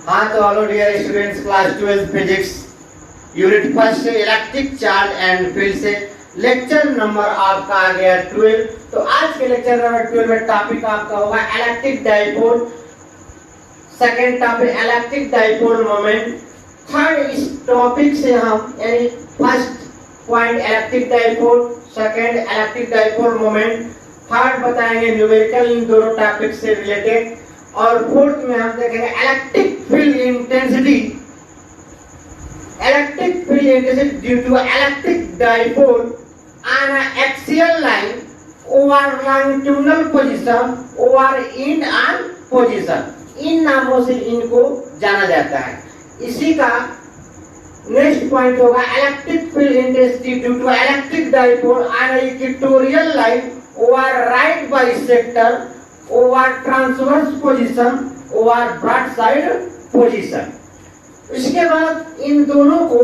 हाँ तो hello dear students, class 12 physics unit first से इलेक्ट्रिक चार्ज एंड फील्ड से लेक्चर नंबर आपका आ गया 12। तो आज के लेक्चर नंबर 12 में टॉपिक आपका होगा electric dipole. Second topic electric dipole moment. Third इस टॉपिक से हम यानी first point electric dipole, second electric dipole moment, third बताएंगे न्यूमेरिकल इन दोनों टॉपिक से रिलेटेड, और फोर्थ में हम देखेंगे electric field intensity. Electric field intensity due to electric dipole on an axial line over longitudinal position over end on position। इन नामों से इनको जाना जाता है। इसी का नेक्स्ट पॉइंट होगा electric field intensity due to electric dipole on equatorial line over right bisector over transverse position over broadside position. इसके बाद इन दोनों को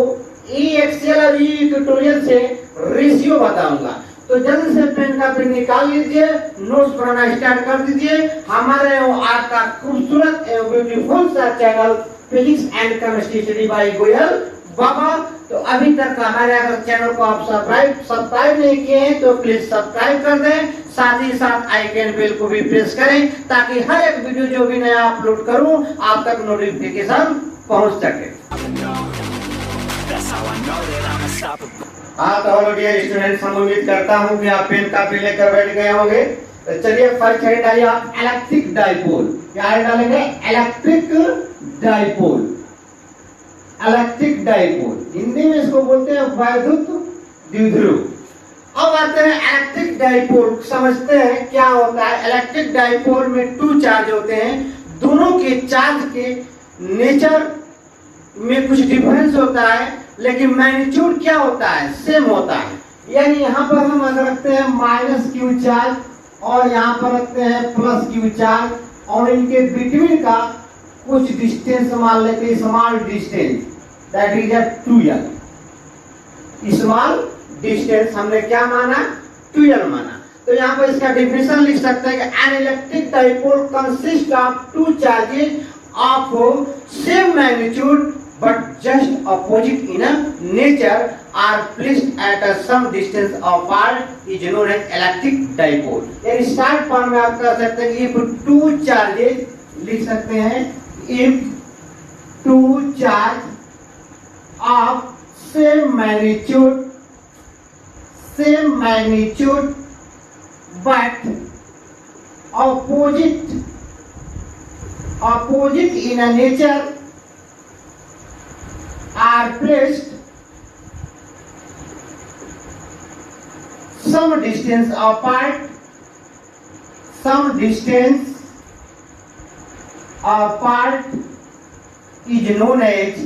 ई एक्सियल और ई इक्वेटोरियल से रेशियो बताऊंगा। तो जल्द से पेन का पेन निकाल लीजिए, नोट्स बनाना स्टार्ट कर दीजिए। हमारे आपका खूबसूरत एवं ब्यूटीफुल सा channel physics and chemistry study by Goyal Baba. तो अभी तक हमारे अगर चैनल को आप सब्सक्राइब नहीं किए हैं तो प्लीज सब्सक्राइब कर दें, साथ ही साथ आइकन बेल को भी प्रेस करें ताकि हर एक वीडियो जो भी नया अपलोड करूं आप तक नोटिफिकेशन पहुंच सके। हाँ तो हेलो डियर स्टूडेंट्स, हम उम्मीद करता हूं कि आप पेन कापी लेकर बैठ गए होंगे। तो चलिए फर्स्ट हेड डालिए आप इलेक्ट्रिक डाइपोल। क्या डालेंगे? Electric dipole. Electric dipole Hindi में इसको बोलते हैं वैद्युत द्विध्रुव। अब आते हैं इलेक्ट्रिक डाइपोल, समझते हैं क्या होता है। इलेक्ट्रिक डाइपोल में टू चार्ज होते हैं, दोनों के चार्ज के नेचर में कुछ डिफरेंस होता है लेकिन मैग्नीट्यूड क्या होता है? सेम होता है। यानी यहाँ पर हम अगर रखते हैं माइनस क्यू चार्ज और यहाँ पर रखते हैं प्लस क्यू चार्ज और इनके बिटवीन का कुछ डिस्टेंस मान लेते हैं, small distance, that is a 2l। Small distance हमने क्या माना? 2l माना। तो यहाँ पर इसका डिफिनेशन लिख सकते हैं कि N electric dipole consist of two charges of same magnitude but just opposite in a nature are placed at a some distance apart is known as electric dipole। यानी शॉर्ट फॉर्म में आप कह सकते हैं if two charges लिख सकते हैं if two charge of same magnitude but opposite in a nature are placed some distance apart is known as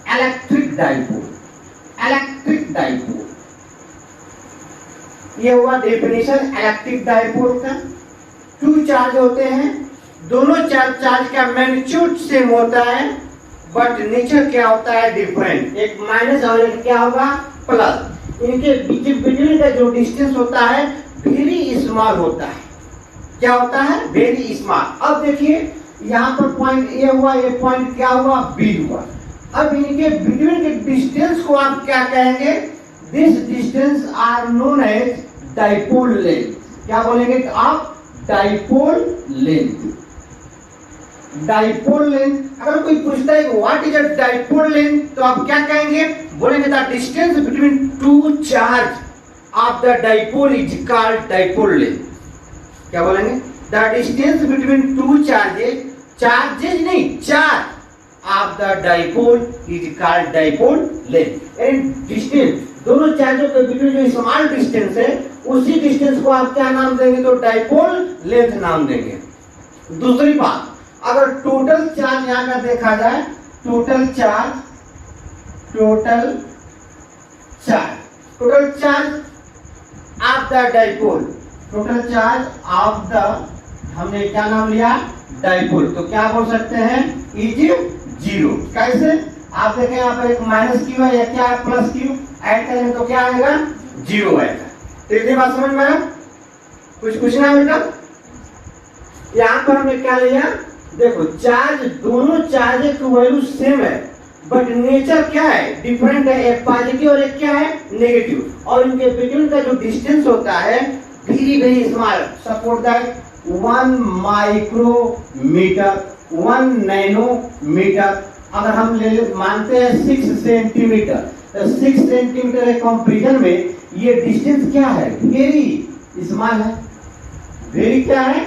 electric dipole। electric dipole ये हुआ डेफिनेशन इलेक्ट्रिक डाइपोल का। टू चार्ज होते हैं, दोनों charge का मैग्नीट्यूड सेम होता है but nature क्या होता है? डिफरेंट। एक माइनस और एक क्या होगा? प्लस। इनके बिटवीन का जो डिस्टेंस होता है वेरी स्मॉल होता है। क्या होता है? Very small. अब देखिए यहाँ पर पॉइंट ए हुआ, ये पॉइंट क्या हुआ? बी हुआ। अब इनके बिटवीन के डिस्टेंस को आप क्या कहेंगे? This distance are known as dipole length. क्या बोलेंगे आप? Dipole length. डाइपोल लेंथ अगर कोई पूछता है what is a dipole length तो आप क्या कहेंगे? बोलेंगे the distance between two charge of the dipole is called dipole length. क्या बोलेंगे? The distance between two charges नहीं, charge of the dipole is called dipole length. And distance दोनों चार्जों के बीच में जो स्मॉल डिस्टेंस है उसी डिस्टेंस को आप क्या नाम देंगे? तो डाइपोल लेंथ नाम देंगे। दूसरी बात, अगर टोटल चार्ज यहाँ का देखा जाए, total charge of the dipole, total charge of the, हमने क्या नाम लिया? डाइपोल। तो क्या बोल सकते हैं? Is zero. कैसे? आप देखें यहाँ पर एक माइनस क्यू है या क्या है? Plus Q. ऐड करेंगे तो क्या आएगा? जीरो आएगा। तो इतनी बात समझ में आया? कुछ पूछना है बेटा? यहाँ पर हमने क्या लिया? देखो चार्ज, दोनों चार्ज की वैल्यू सेम है, बट नेचर क्या है, डिफरेंट है। एक पॉजिटिव और एक क्या है, नेगेटिव। और इनके बिटवीन का जो डिस्टेंस होता है very very small, suppose that 1 micrometre, 1 nanometre. अगर हम ले मानते हैं 6 सेंटीमीटर, तो 6 सेंटीमीटर के कंपैरिजन में ये डिस्टेंस क्या है, वेरी स्मॉल है। वेरी क्या है,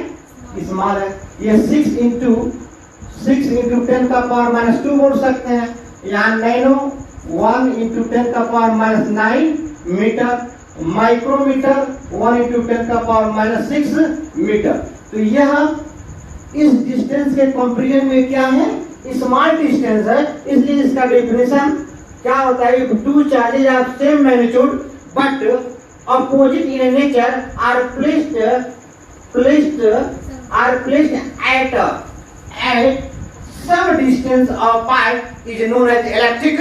स्मॉल है। ये 6 इंटू 10 का पावर माइनस 2 बोल सकते हैं। यहाँ नैनो 1 इंटू 10 का power minus 9 metre, micrometre 1 into 10 का पावर माइनस 6 मीटर। तो यह इस डिस्टेंस के कंपैरिजन में क्या है, स्मॉल डिस्टेंस है, इसलिए इसका डेफिनेशन क्या होता है, two charges of same magnitude but opposite in nature are placed at some distance apart is known as electric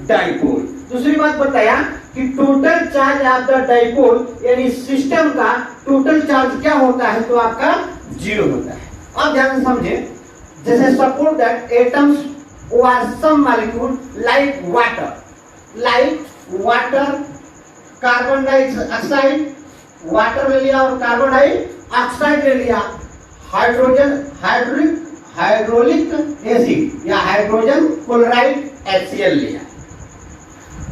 dipole। दूसरी बात बताया कि total charge of the dipole यानी सिस्टम का टोटल चार्ज क्या होता है, तो आपका 0 होता है। अब ध्यान से समझे, जैसे suppose that atoms or some molecule like water, carbon dioxide, water ले लिया और कार्बन डाइऑक्साइड ले लिया, हाइड्रोजन हाइड्रोलिक एसिड या हाइड्रोजन क्लोराइड HCl लिया,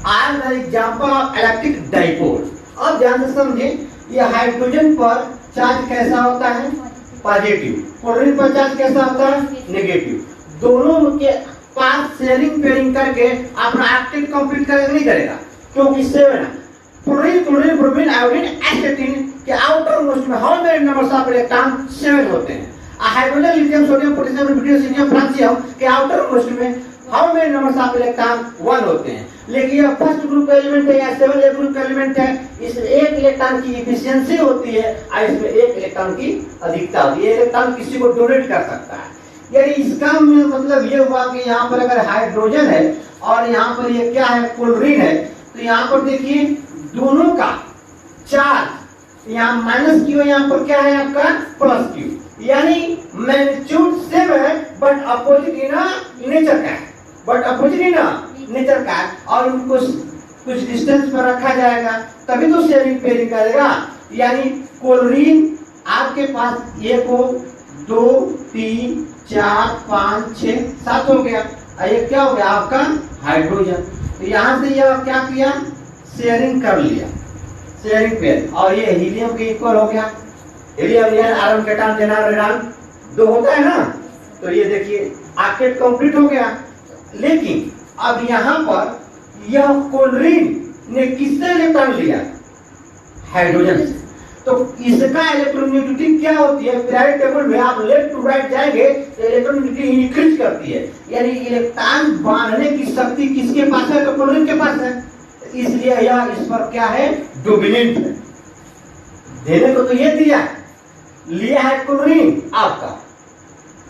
are the example of electric dipole. अब ध्यान से समझे, ये हाइड्रोजन पर चार्ज कैसा होता है, पॉजिटिव, क्लोरीन पर चार्ज कैसा होता है, नेगेटिव। दोनों के पास शेयरिंग पेयरिंग करके अपना एक्टिव कंप्लीट करेगा नहीं करेगा, क्योंकि 7 क्लोरीन ब्रोमीन आयोडीन एसिटिन के आउटर मोस्ट में how many numbers of electron 7 होते हैं। Hydrogen lithium sodium potassium rubidium caesium francium के आउटर मोस्ट में how many numbers of electron 1 होते हैं। लेकिन यह फर्स्ट ग्रुप का एलिमेंट है या 7 ग्रुप का एलिमेंट है, इसमें 1 इलेक्ट्रॉन की एफिशिएंसी होती है और इसमें 1 इलेक्ट्रॉन की अधिकता होती है। इलेक्ट्रॉन किसी को डोनेट कर सकता है। यानी इसका मतलब ये हुआ कि यहाँ पर अगर हाइड्रोजन है और यहाँ पर ये क्या है, क्लोरीन है, तो यहाँ पर देखिए दोनों का चार्ज यहाँ माइनस क्यू, यहाँ पर क्या है आपका प्लस क्यू, यानी मैग्नीट्यूड सेम है बट अपोजिट इन नेचर का है, और उनको कुछ डिस्टेंस पर रखा जाएगा तभी तो शेयरिंग पेयरिंग करेगा। यानी क्लोरीन आपके पास 1 हो 2 3 4 5 6 7 हो गया, ये क्या हो गया आपका हाइड्रोजन। तो यहाँ से यह क्या किया, शेयरिंग कर लिया, शेयरिंग पेयर, और ये हीलियम के इक्वल हो गया। हीलियम ये आयरन केटॉन जेनॉन रेडॉन 2 होता है ना, तो ये देखिए ऑक्टेट कंप्लीट हो गया। लेकिन अब यहाँ पर यह क्लोरीन ने किससे इलेक्ट्रॉन लिया, हाइड्रोजन से। तो इसका इलेक्ट्रोनेगेटिविटी क्या होती है, पीरियोडिक टेबल में आप लेफ्ट टू राइट जाएंगे तो इलेक्ट्रोनेगेटिविटी इंक्रीज करती है, यानी इलेक्ट्रॉन बांधने की शक्ति किसके पास है, तो क्लोरीन के पास है, इसलिए यह इस पर क्या है, डोमिनेंट है। देने को तो ये लिया है क्लोरीन आपका,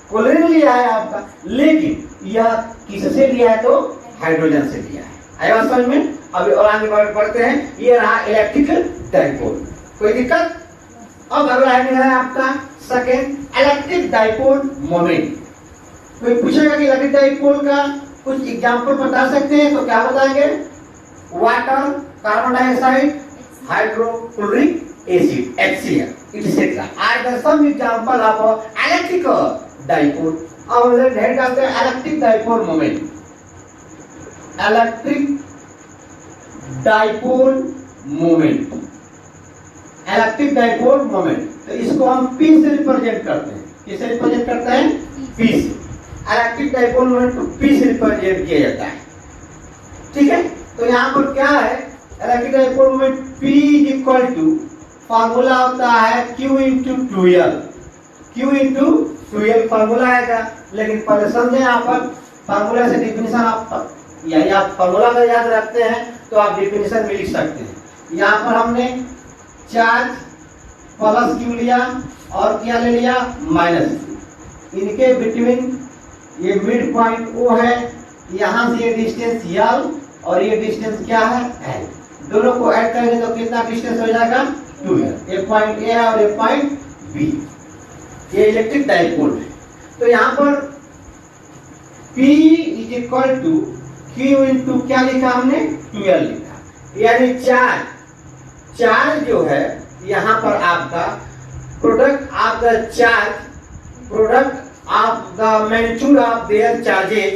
क्लोरीन लिया है आपका, लेकिन यह किससे लिया है, तो हाइड्रोजन से लिया है। आया समझ में। अभी और आगे बढ़ते हैं, ये रहा इलेक्ट्रिक डाइपोल। कोई दिक्कत। अब अगला है आपका सेकेंड, इलेक्ट्रिक डाइपोल मोमेंट। कोई पूछेगा कि इलेक्ट्रिक डाइपोल का कुछ एग्जांपल बता सकते हैं, तो क्या बताएंगे, water, carbon dioxide, hydrochloric acid HCl etc. are the some example of electric dipole। अब हेड करते हैं electric dipole moment. Electric dipole moment, electric dipole moment, तो इसको हम P से रिप्रेजेंट करते हैं। किससे रिप्रेजेंट करते हैं, P से। इलेक्ट्रिक डाइपोल मोमेंट को P से रिप्रेजेंट किया जाता है, ठीक है। तो यहाँ पर क्या है, electric dipole moment P is equal to, formula होता है Q into 2L, Q into 2L formula आएगा। लेकिन पहले समझे, यहाँ पर फार्मूला से डिफिनेशन आप यही आप फार्मूला का याद रखते हैं तो आप डिफिनेशन में लिख सकते हैं। यहाँ पर हमने चार्ज प्लस Q लिया और क्या ले लिया, माइनस। इनके बिटवीन ये मिड पॉइंट O है, यहाँ से ये डिस्टेंस L और ये डिस्टेंस क्या है, L। दोनों को ऐड करेंगे तो कितना डिस्टेंस हो जाएगा, 2L। ये पॉइंट A है और ये पॉइंट B। ये इलेक्ट्रिक डाइपोल है। तो यहाँ पर P is equal to Q into क्या लिखा हमने 12 लिखा, यानी चार्ज जो है यहाँ पर आपका product of the charge, product of the magnitude of their charges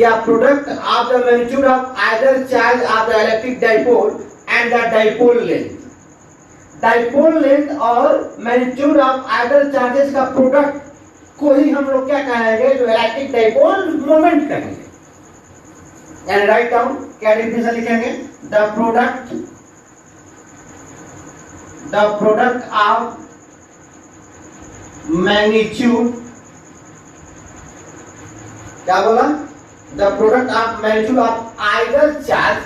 या product of the magnitude of either charge of the electric dipole and the dipole length. Dipole length और मैग्नीट्यूड ऑफ आइदर चार्जेस का product को ही हम लोग क्या कहेंगे, जो इलेक्ट्रिक डाइपोल मोमेंट कहेंगे। एंड राइट डाउन, क्या डिफिनेशन लिखेंगे, द प्रोडक्ट ऑफ मैग्नीट्यूड, क्या बोला, the product of magnitude of either charge,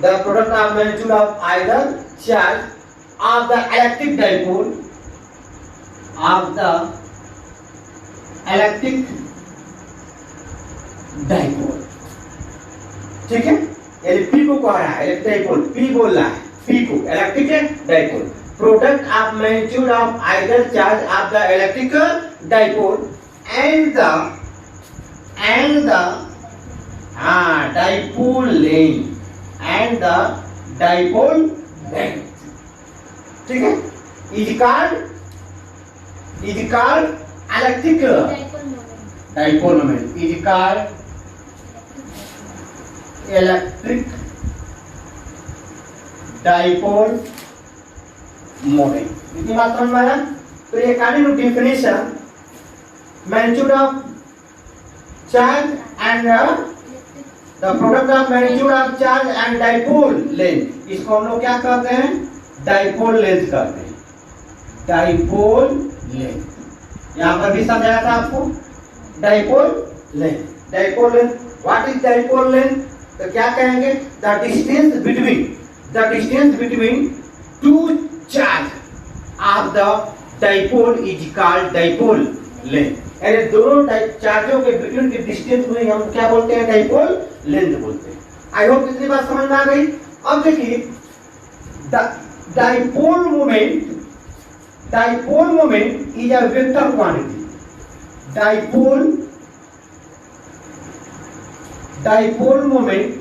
the product of magnitude of either charge of the electric dipole, ठीक है। यानी P को कह रहा है इलेक्ट्रिक डाइपोल, P बोल रहा है P को electric dipole, product of magnitude of either charge of the electric dipole and the dipole length and the dipole length, ठीक है, is called electric dipole moment, is called electric dipole moment। इतनी बात समझ में आया। तो ये kind of definition magnitude of charge and the product of magnitude of charge and dipole length, इसको हम लोग क्या कहते हैं, dipole length कहते हैं, dipole length। यहाँ पर भी समझाया था आपको dipole length, what is dipole length, तो क्या कहेंगे, the distance between two charge of the dipole is called dipole length। यानी दोनों चार्जों के बिटवीन के डिस्टेंस को हम क्या बोलते हैं, डाइपोल लेंथ बोलते हैं। आई होप इतनी बात समझ में आ गई। अब देखिए dipole moment is a vector quantity. Dipole moment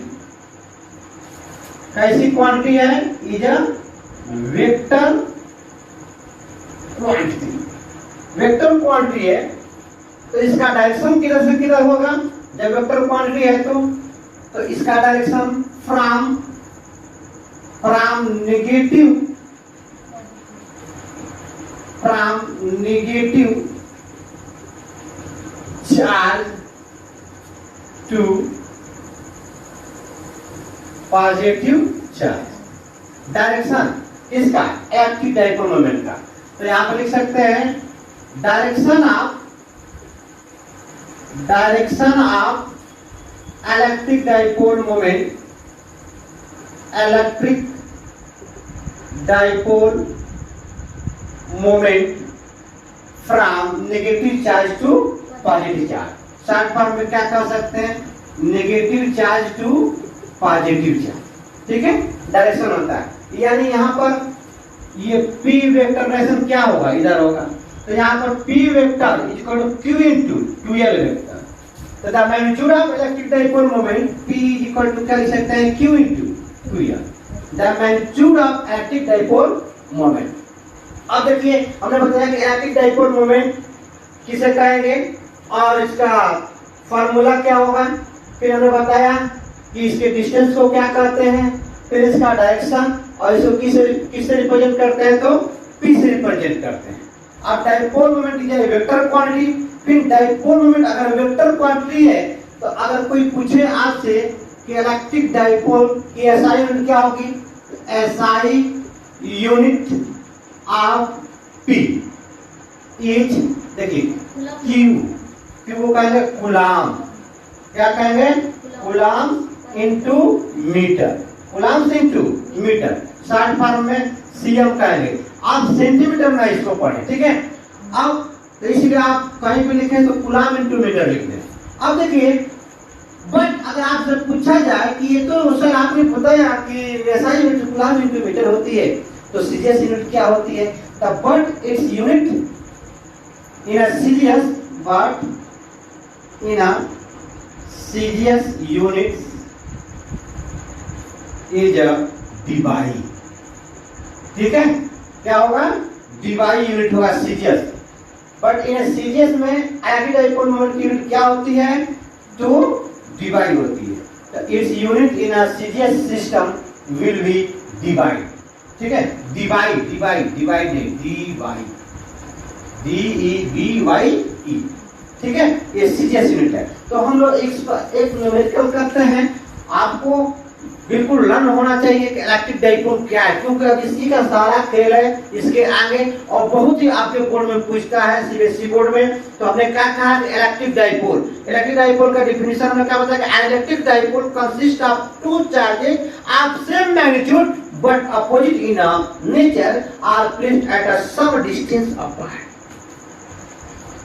कैसी क्वांटिटी है, इज अ वेक्टर क्वांटिटी है। तो इसका डायरेक्शन किधर से किधर होगा, जब वेक्टर क्वांटिटी है तो इसका direction from negative charge to positive charge. Direction इसका इलेक्ट्रिक डाइपोल मोमेंट का, तो यहां पर लिख सकते हैं direction of electric dipole moment from negative charge to positive charge. Short form में क्या कह सकते हैं, negative charge to positive charge, ठीक है, डायरेक्शन होता है। यानी यहाँ पर ये P वेक्टर डायरेक्शन क्या होगा, इधर होगा, तो यहाँ पर P vector is equal to Q into 12 vector. तो the magnitude of electric dipole moment P is equal to क्या लिख सकते हैं, Q into 12, the magnitude of electric dipole moment. अब देखिए हमने बताया कि इलेक्ट्रिक डाइपोल मोमेंट किसे कहेंगे और इसका फार्मूला क्या होगा, फिर हमने बताया कि इसके डिस्टेंस को क्या कहते हैं, फिर इसका डायरेक्शन, और इसको किससे रिप्रेजेंट करते हैं, तो P से रिप्रेजेंट करते हैं। अब dipole moment is a vector quantity. फिर डाइपोल मोमेंट अगर वेक्टर क्वांटिटी है तो अगर कोई पूछे आपसे कि इलेक्ट्रिक डाइपोल की एसआई यूनिट क्या होगी, SI unit of P is, देखिए Q को कहेंगे कूलाम, क्या कहेंगे, coulomb into metre, coulomb into metre, short form में सीएम कहेंगे। आप सेंटीमीटर में इसको पढ़ें, ठीक है। अब तो इसलिए आप कहीं भी लिखें तो कूलाम इनटू मीटर लिख दें। अब देखिए बट अगर आपसे पूछा जाए कि ये तो सर आपने बताया कि SI unit coulomb into metre होती है, तो सीजीएस यूनिट क्या होती है? The but its unit in a CGS, but in a CGS unit is a DY. ठीक है, क्या होगा? डीवाई यूनिट होगा सीजीएस। बट इन सीजीएस में इलेक्ट्रिक डाइपोल मोमेंट की यूनिट क्या होती है? तो डीवाई होती है। तो its unit in a CGS system will be DY. ठीक है, डीवाई, डीवाई, डिवाइड नहीं, डीवाई, DEVYE। ठीक है, ये सीजीएस यूनिट है। तो हम लोग एक न्यूमेरिकल करते हैं, आपको बिल्कुल लर्न होना चाहिए कि इलेक्ट्रिक डाइपोल क्या है, क्योंकि अब इसी का सारा खेल है इसके आगे, और बहुत ही आपके बोर्ड में पूछता है सीबीएसई बोर्ड में। तो हमने क्या कहा कि इलेक्ट्रिक डाइपोल का डिफिनीशन में क्या बताया कि electric dipole consist of two charges of same magnitude but opposite in nature are placed at a some distance apart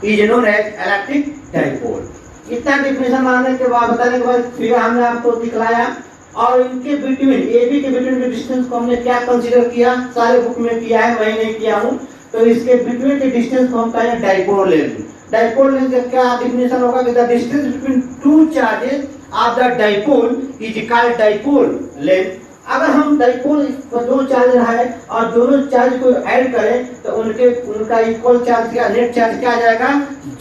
is known as electric dipole. इतना डिफिनीशन मानने के बाद बताने के बाद फिर हमने आपको दिखलाया, और इनके बिटवीन AB के बिटवीन के डिस्टेंस को हमने क्या कंसीडर किया, सारे बुक में किया है, मैं नहीं किया हूं। तो इसके बिटवीन के डिस्टेंस को हम कहेंगे डाइपोल लेंथ। डाइपोल लेंथ का क्या डिफिनेशन होगा कि the distance between two charges of the dipole is called dipole length. अगर हम डाइपोल दो चार्ज है और दोनों चार्ज को ऐड करें तो उनका इक्वल चार्ज का नेट चार्ज क्या आ जाएगा?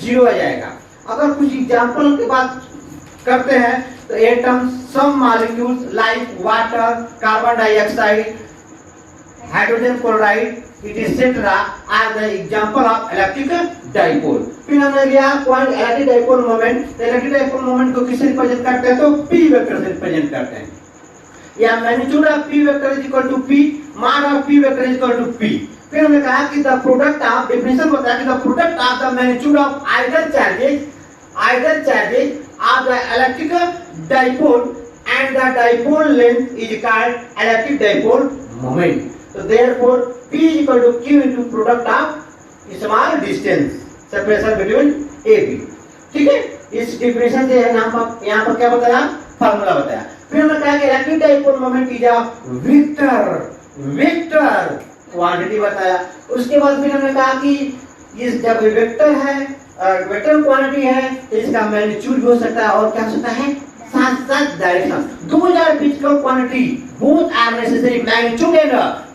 0 आ जाएगा। अगर कुछ एग्जांपल के बात करते हैं तो atom, some molecules like water, carbon dioxide, hydrogen chloride, etc. are the example of electric dipole. फिर हमने लिया point electric dipole moment. Electric dipole moment को किससे रिप्रेजेंट करते हैं? तो P वेक्टर से रिप्रेजेंट करते हैं, या magnitude of P vector is equal to P, mass of P vector is equal to P। फिर हमने कहा कि द प्रोडक्ट ऑफ, डेफिनेशन बताया कि the product of the magnitude of either charges of the electric dipole and the dipole length is called electric dipole moment. So therefore P is equal to Q into product of small distance separation between AB। ठीक है, इस definition से यहाँ पर क्या बताया? Formula बताया। फिर हमने कहा कि electric dipole moment is a vector quantity बताया। उसके बाद फिर हमने कहा कि इस जब वेक्टर है, वेक्टर क्वांटिटी है, तो इसका मैग्नीट्यूड भी हो सकता है और क्या हो सकता है? साथ direction. 2000 physical quantity both are necessary, magnitude and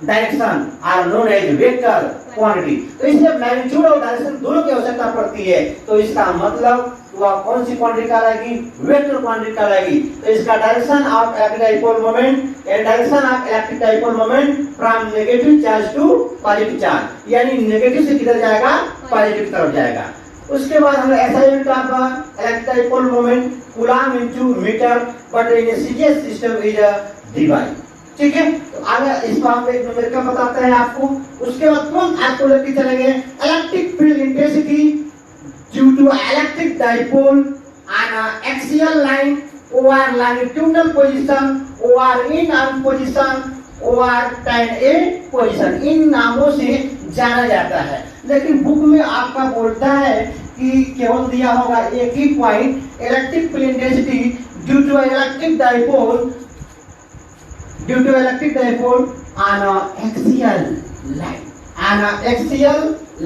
direction are known as vector quantity. तो इसमें मैग्नीट्यूड और डायरेक्शन दोनों की आवश्यकता पड़ती है। तो इसका मतलब वह कौन सी क्वांटिटी कहलाएगी? वेक्टर क्वांटिटी कहलाएगी। तो इसका direction of electric dipole moment and direction of electric dipole moment from negative charge to positive charge, यानी नेगेटिव से किधर जाएगा? पॉजिटिव तरफ जाएगा। उसके बाद हम SI unit of electric dipole moment coulomb into metre, but in CGS system is a DY. ठीक है, तो आगे इसको हम एक न्यूमेरिकल बताते हैं आपको। उसके बाद कौन आपको लेके चलेंगे? Electric field intensity due to electric dipole on a axial line over longitudinal position over in arm position over time a position, इन नामों से जाना जाता है। लेकिन बुक में आपका बोलता है कि केवल दिया होगा एक ही point, electric field intensity due to electric dipole on axial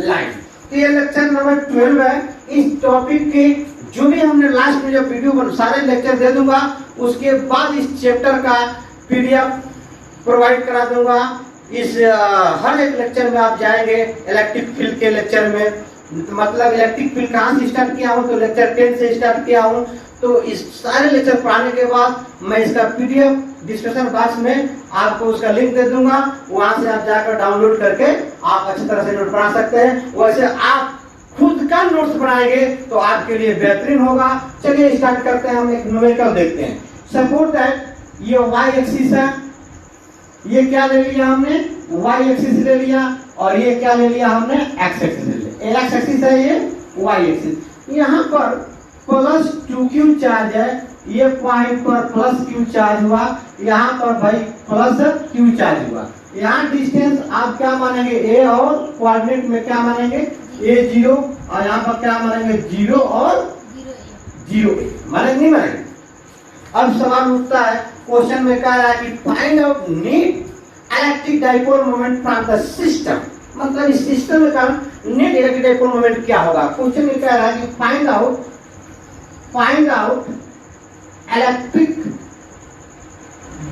line. तो ये लेक्चर नंबर 12 है। इस टॉपिक के जो भी हमने लास्ट में जो वीडियो सारे लेक्चर दे दूंगा, उसके बाद इस चैप्टर का PDF प्रोवाइड करा दूंगा। इस हर एक लेक्चर में आप जाएंगे इलेक्ट्रिक फील्ड के लेक्चर में, मतलब इलेक्ट्रिक फील्ड कहाँ से स्टार्ट किया हूँ? तो लेक्चर 10 से स्टार्ट किया हूँ। तो इस सारे लेक्चर पढ़ाने के बाद मैं इसका PDF डिस्क्रिप्शन बॉक्स में आपको उसका लिंक दे दूंगा, वहां से आप जाकर डाउनलोड करके आप अच्छी तरह से नोट बना सकते हैं। वैसे आप खुद का नोट्स बनाएंगे तो आपके लिए बेहतरीन होगा। चलिए स्टार्ट करते हैं, हम एक न्यूमेरिकल देखते हैं। सपोज दैट ये y एक्सिस है, ये क्या ले लिया हमने? y एक्सिस ले लिया, और ये क्या ले लिया हमने? x एक्सिस ले लिया। x एक्सिस है, ये y एक्सिस। यहाँ पर प्लस 2q चार्ज है, ये पॉइंट पर प्लस q चार्ज हुआ, यहाँ पर भाई प्लस q चार्ज हुआ। यहाँ डिस्टेंस आप क्या मानेंगे? a, और कोऑर्डिनेट में क्या मानेंगे? a0, और यहाँ पर क्या मानेंगे? 0 और 0 मानेंगे, नहीं मानेंगे? अब सवाल उठता है, क्वेश्चन में कह रहा है कि find out net electric dipole moment from the system, मतलब इस सिस्टम में का नेट इलेक्ट्रिक डाइपोल मोमेंट क्या होगा। क्वेश्चन में कह रहा है कि find out electric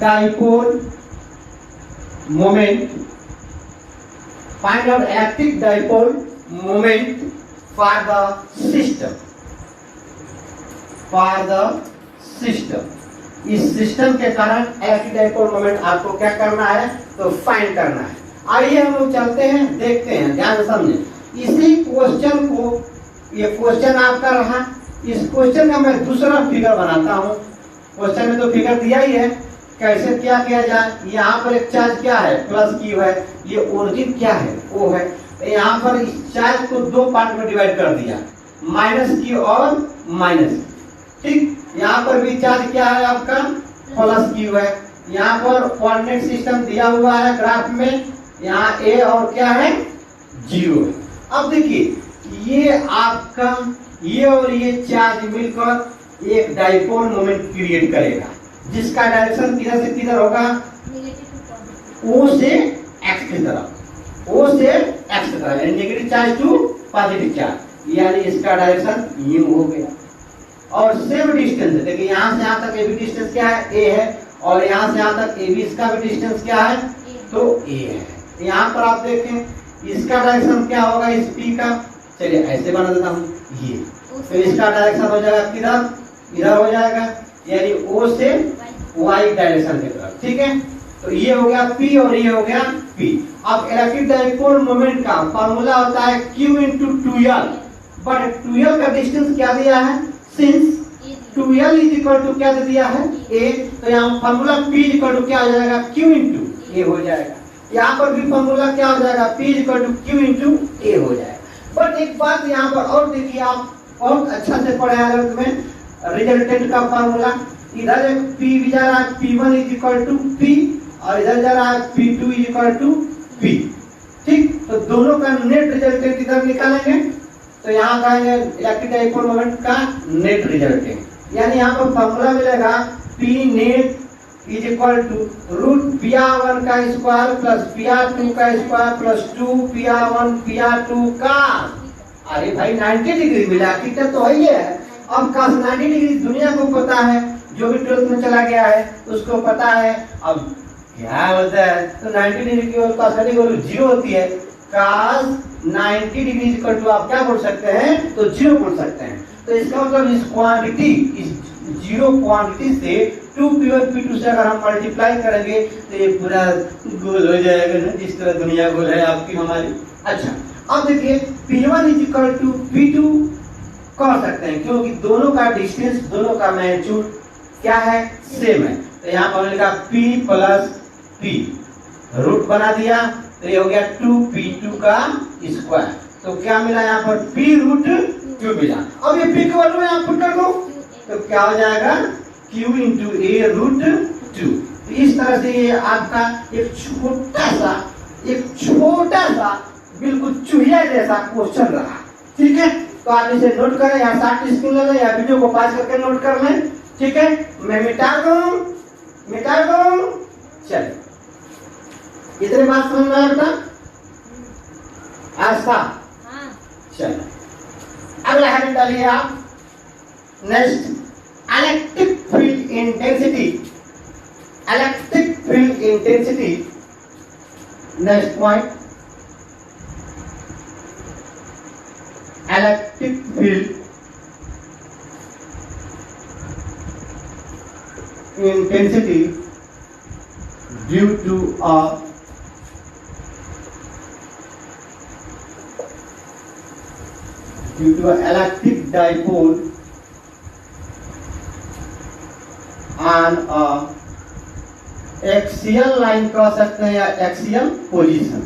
dipole moment, find out electric dipole moment for the system, इस सिस्टम के कारण इलेक्ट्रिक डाइपोल मोमेंट आपको क्या करना है, तो फाइंड करना है। आइए हम लोग चलते हैं, देखते हैं, ध्यान से समझें इसी क्वेश्चन को। ये क्वेश्चन आपका रहा, इस क्वेश्चन का मैं दूसरा फिगर बनाता हूँ। क्वेश्चन में तो फिगर दिया ही है, कैसे क्या किया जाए। यहाँ पर एक चार्ज क्या है, प्लस क्यू है, ये ओरिजिन क्या है, ओ है। यहाँ पर इस चार्ज को दो पार्ट में डिवाइड कर दिया, माइनस क्यू और माइनस, ठीक। यहाँ पर भी चार्ज क्या है आपका, प्लस क्यू है। यहाँ पर कोऑर्डिनेट सिस्टम दिया हुआ है ग्राफ में, यहाँ ए और क्या है, 0 है। अब देखिए ये आपका ये और ये चार्ज मिलकर एक डाइपोल मोमेंट क्रिएट करेगा, जिसका डायरेक्शन किधर से किधर होगा, ओ से एक्स की तरफ, ओ से एक्स की तरफ, negative charge to positive charge, यानी इसका डायरेक्शन यू हो गया। और सेम डिस्टेंस है, देखिए यहाँ से यहाँ तक ए भी डिस्टेंस क्या है, ए है, और यहाँ से यहाँ तक ए बी, इसका भी डिस्टेंस क्या है, तो ए है। यहाँ पर आप देखें इसका डायरेक्शन क्या होगा इस पी का, चलिए ऐसे बना देता हूँ ये, तो इसका डायरेक्शन हो जाएगा किधर, इधर हो जाएगा, यानी ओ से वाई डायरेक्शन की तरफ, ठीक है। तो ये हो गया पी और ये हो गया पी। अब इलेक्ट्रिक डाइपोल मोमेंट का फार्मूला होता है Q into 2L, but 2L का डिस्टेंस क्या दिया है, since 2L is equal to क्या दे दिया है, A, तो यहाँ formula P is equal to क्या हो जाएगा, Q इंटू A हो जाएगा। यहाँ पर भी फार्मूला क्या हो जाएगा, P is equal to Q into A हो जाएगा। बट एक बात यहाँ पर और देखिए, आप बहुत अच्छा से पढ़े हैं में रिजल्टेंट का फार्मूला, इधर एक P भी जा रहा है, P1 is equal to P, और इधर जा रहा है P2 is equal to P, ठीक। तो दोनों का नेट रिजल्टेंट इधर निकालेंगे, तो यहाँ का इलेक्ट्रिक डाइपोल मोमेंट का नेट रिजल्टेंट, यानी यहाँ पर फार्मूला मिलेगा P net is equal to root PR1 का स्क्वायर प्लस PR2 का स्क्वायर प्लस 2 PR1 PR2 का, अरे भाई 90 डिग्री मिला, कितना तो है ये। अब का 90 डिग्री दुनिया को पता है, जो भी 12th में चला गया है उसको पता है। अब क्या होता है, तो 90 डिग्री की और cos 90 की वैल्यू 0 होती है, cos 90 डिग्री इक्वल टू आप क्या बोल सकते हैं, तो 0 बोल सकते हैं। तो इसका मतलब इस क्वांटिटी, इस 0 क्वांटिटी से 2P और P2 से अगर हम मल्टीप्लाई करेंगे तो ये पूरा गोल हो जाएगा ना, जिस तरह दुनिया गोल है आपकी हमारी। अच्छा, अब देखिए P1 is equal to P2 कर सकते हैं, क्योंकि दोनों का डिस्टेंस, दोनों का मैग्नीट्यूड क्या है, सेम है। तो यहाँ पर लिखा P प्लस P, रूट बना दिया, तो ये हो गया 2P2 का स्क्वायर। तो क्या मिला यहाँ पर, P रूट 2 मिला। अब ये P की वैल्यू यहाँ पुट कर दो, तो क्या हो जाएगा, Q इंटू A रूट 2। तो इस तरह से ये आपका एक छोटा सा बिल्कुल चूहिया जैसा क्वेश्चन रहा, ठीक है। तो आप इसे नोट करें, या शॉर्ट स्क्रीन ले लें या वीडियो को पॉज करके नोट कर लें, ठीक है। मैं मिटा दूं, चलिए इतने बात समझ में आया बेटा, आस्था, चलिए अगला हेडिंग डालिए आप, next electric field intensity, next point electric field intensity due to an electric dipole on a axial line कह सकते हैं, या axial position,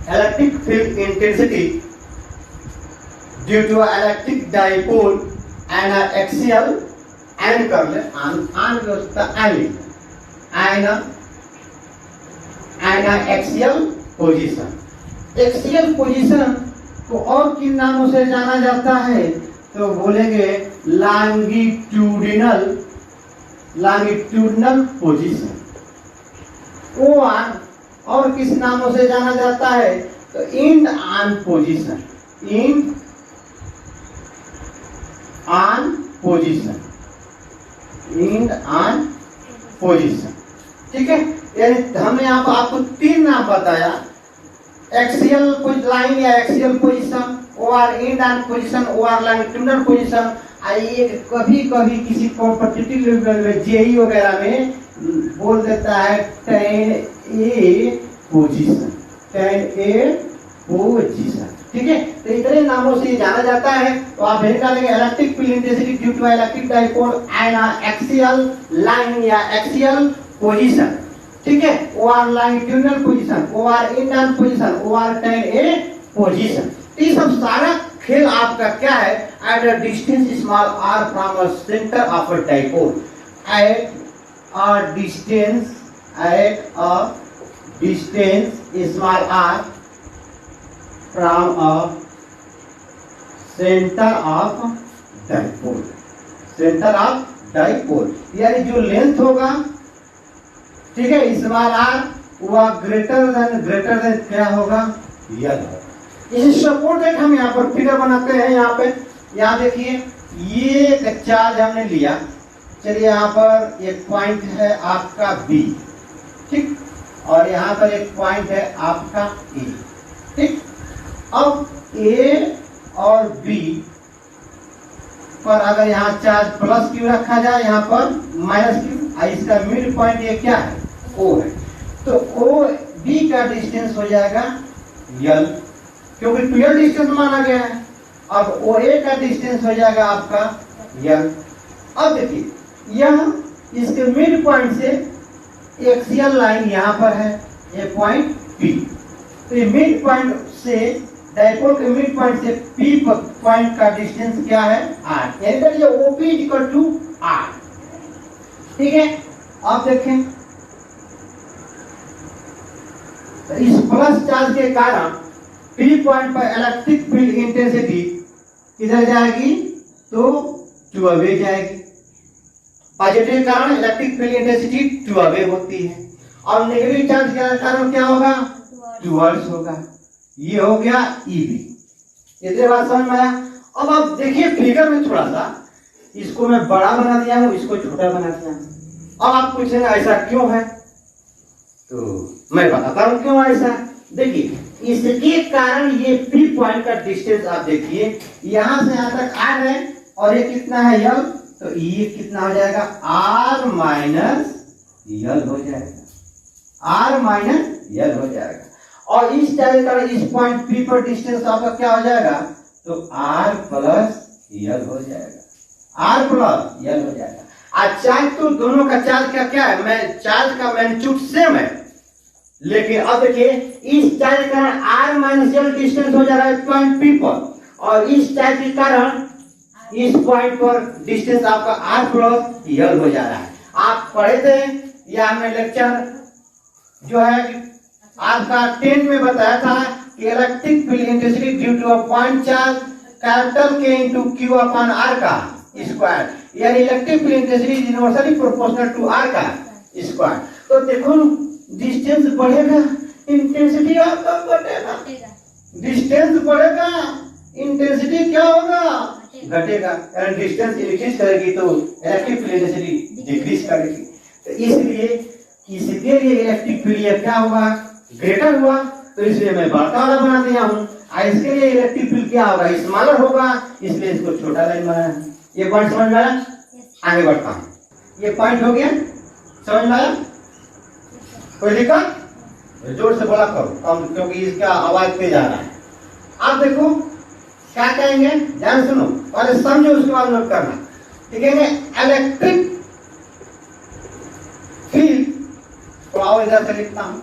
electric field intensity due to an electric dipole and an axial and कर ले आन व्यवस्था and axial position को और किन नामों से जाना जाता है, तो बोलेंगे लॉन्गिट्यूडिनल पोजीशन। O1 और किस नामों से जाना जाता है? तो end on position, end on position, end on position. ठीक है, यानी हमने यहाँ पर आपको 3 नाम बताया, एक्सियल लाइन या axial position, or end on position, or longitudinal position. आइए कभी कभी किसी कॉम्पिटिटिव लेवल में जेई वगैरह में बोल देता है tan A position, tan A position. ठीक है, तो इतने नामों से जाना जाता है। तो आप निकालेंगे electric field intensity due to electric dipole and axial line या एक्सियल पोजीशन। ठीक है, or longitudinal position, or end on position, or tan A position. ये सब सारा खेल आपका क्या है? At a distance small r from a centre of a dipole, at a distance small r from a center of dipole, center of dipole। यानी जो length होगा, ठीक है, स्मॉल r, वह ग्रेटर देन क्या होगा? यल होगा। इसे सपोर्ट देख हम यहाँ पर फिगर बनाते हैं। यहाँ पे यहाँ देखिए, ये एक चार्ज हमने लिया। चलिए यहाँ पर एक पॉइंट है आपका B, ठीक, और यहाँ पर एक पॉइंट है आपका A। ठीक, अब A और B पर अगर यहाँ चार्ज प्लस क्यू रखा जाए, यहाँ पर माइनस क्यू, इसका मिड पॉइंट ये क्या है? O है। तो O B का डिस्टेंस हो जाएगा L, क्योंकि 12 डिस्टेंस माना गया है। अब OA का डिस्टेंस हो जाएगा आपका L। अब देखिए, यह इसके मिड पॉइंट से एक्सियल लाइन यहाँ पर है, ये पॉइंट P। तो ये मिड पॉइंट से डाइपोल के मिड पॉइंट से P पॉइंट का डिस्टेंस क्या है? R, यानी ये OP इक्वल टू R। ठीक है, आप देखें, तो इस प्लस चार्ज के कारण P पॉइंट पर इलेक्ट्रिक फील्ड इंटेंसिटी किधर जाएगी? तो 12 जाएगी। पॉजिटिव कारण इलेक्ट्रिक फील्ड इंटेंसिटी 12 होती है, और नेगेटिव चार्ज के कारण क्या होगा? 12 होगा। ये हो गया EB। इतने बात समझ में आया? अब आप देखिए फिगर में थोड़ा सा, इसको मैं बड़ा बना दिया हूँ, इसको छोटा बना दिया हूँ। अब आप पूछेंगे ऐसा क्यों है? तो मैं बताता हूँ क्यों ऐसा। देखिए, इसके कारण ये P पॉइंट का डिस्टेंस आप देखिए, यहाँ से यहाँ तक R है, और ये कितना है? L। तो ये कितना हो जाएगा? R माइनस L हो जाएगा, R माइनस L हो जाएगा। और इस चार्ज का इस पॉइंट P पर डिस्टेंस आपका क्या हो जाएगा? तो R प्लस L हो जाएगा, R प्लस L हो जाएगा। आज चार्ज तो दोनों का चार्ज का क्या है? मैं चार्ज का मैग्नीट्यूड सेम है, लेकिन अब देखिए इस चार्ज के कारण R माइनस L डिस्टेंस हो जा रहा है पॉइंट P पर, और इस चार्ज के कारण इस पॉइंट पर डिस्टेंस आपका R प्लस L हो जा रहा है। आप पढ़े थे, या हमने लेक्चर जो है आपका 10 में बताया था कि electric field intensity due to a point charge capital K into Q upon R का स्क्वायर, यानी electric field intensity is inversely proportional to R का स्क्वायर। तो देखो, डिस्टेंस बढ़ेगा, इंटेंसिटी आपका घटेगा। डिस्टेंस बढ़ेगा, इंटेंसिटी क्या होगा? घटेगा। यानी डिस्टेंस इंक्रीज करेगी तो इलेक्ट्रिक फील्ड इंटेंसिटी डिक्रीज करेगी। तो इसलिए इसके लिए इलेक्ट्रिक फील्ड क्या होगा? ग्रेटर हुआ, तो इसलिए मैं बढ़ता वाला बना दिया हूँ। इसके लिए इलेक्ट्रिक फील्ड क्या होगा? स्मॉलर होगा, इसलिए इसको छोटा लाइन बनाया। ये पॉइंट समझ में आया? आगे बढ़ता हूँ। ये पॉइंट हो गया, समझ में आया? कोई दिक्कत? जोर से बोला करो, क्योंकि इसका आवाज तेज आ रहा है। आप देखो क्या कहेंगे, ध्यान सुनो, पहले समझो उसके बाद नोट करना। ठीक है, इलेक्ट्रिक फील्ड को आओ इधर से लिखता हूं,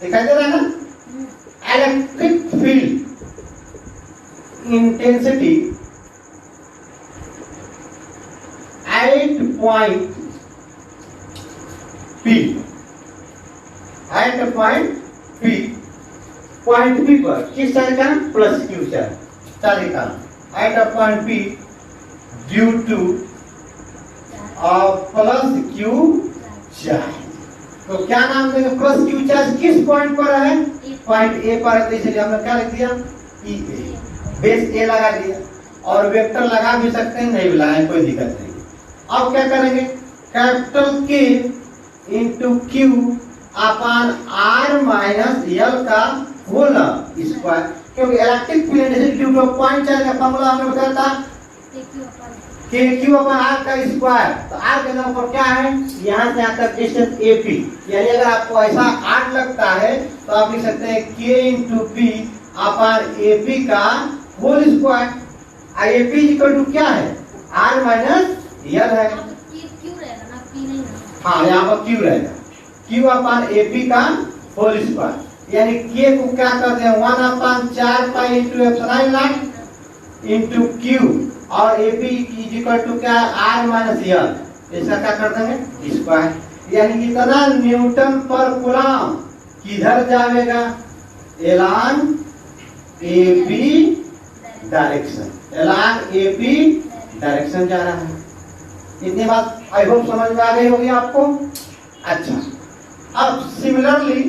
दिखाई दे रहा है ना? Electric field intensity at point P, at point P, point P पर किस चार्ज का? प्लस Q चार्ज का at point P due to plus Q charge. तो क्या नाम देंगे? प्लस क्यू चार्ज किस पॉइंट पर है? पॉइंट ए पर है, तो इसलिए हमने क्या लिख दिया? ई ए, बेस ए लगा दिया। और वेक्टर लगा भी सकते हैं, नहीं भी लगाएं, कोई दिक्कत नहीं। अब क्या करेंगे? Capital K into Q upon R minus L का होल स्क्वायर, क्योंकि electric field intensity due to point charge का फॉर्मूला हमने बताया था के क्यू अपन आर का स्क्वायर। तो आर के नाम पर क्या है? यहाँ से आता डिस्टेंस एपी, यानी अगर आपको ऐसा आर लगता है तो आप लिख सकते हैं K into P upon AP का whole square. AP equal to क्या है? आर माइनस एल है। हाँ, यहाँ पर क्यू रहेगा, क्यू अपान एपी का होल स्क्वायर, यानी के को क्या करते हैं? 1 upon 4 pi into epsilon nought into Q, और एपी इज इक्वल टू क्या? R minus L. इसका क्या कर देंगे? स्क्वायर, यानी इतना न्यूटन पर कूलम किधर जाएगा? Elon AP direction, Elon AP direction जा रहा है। इतनी बात आई होप समझ में आ गई होगी आपको। अच्छा, अब similarly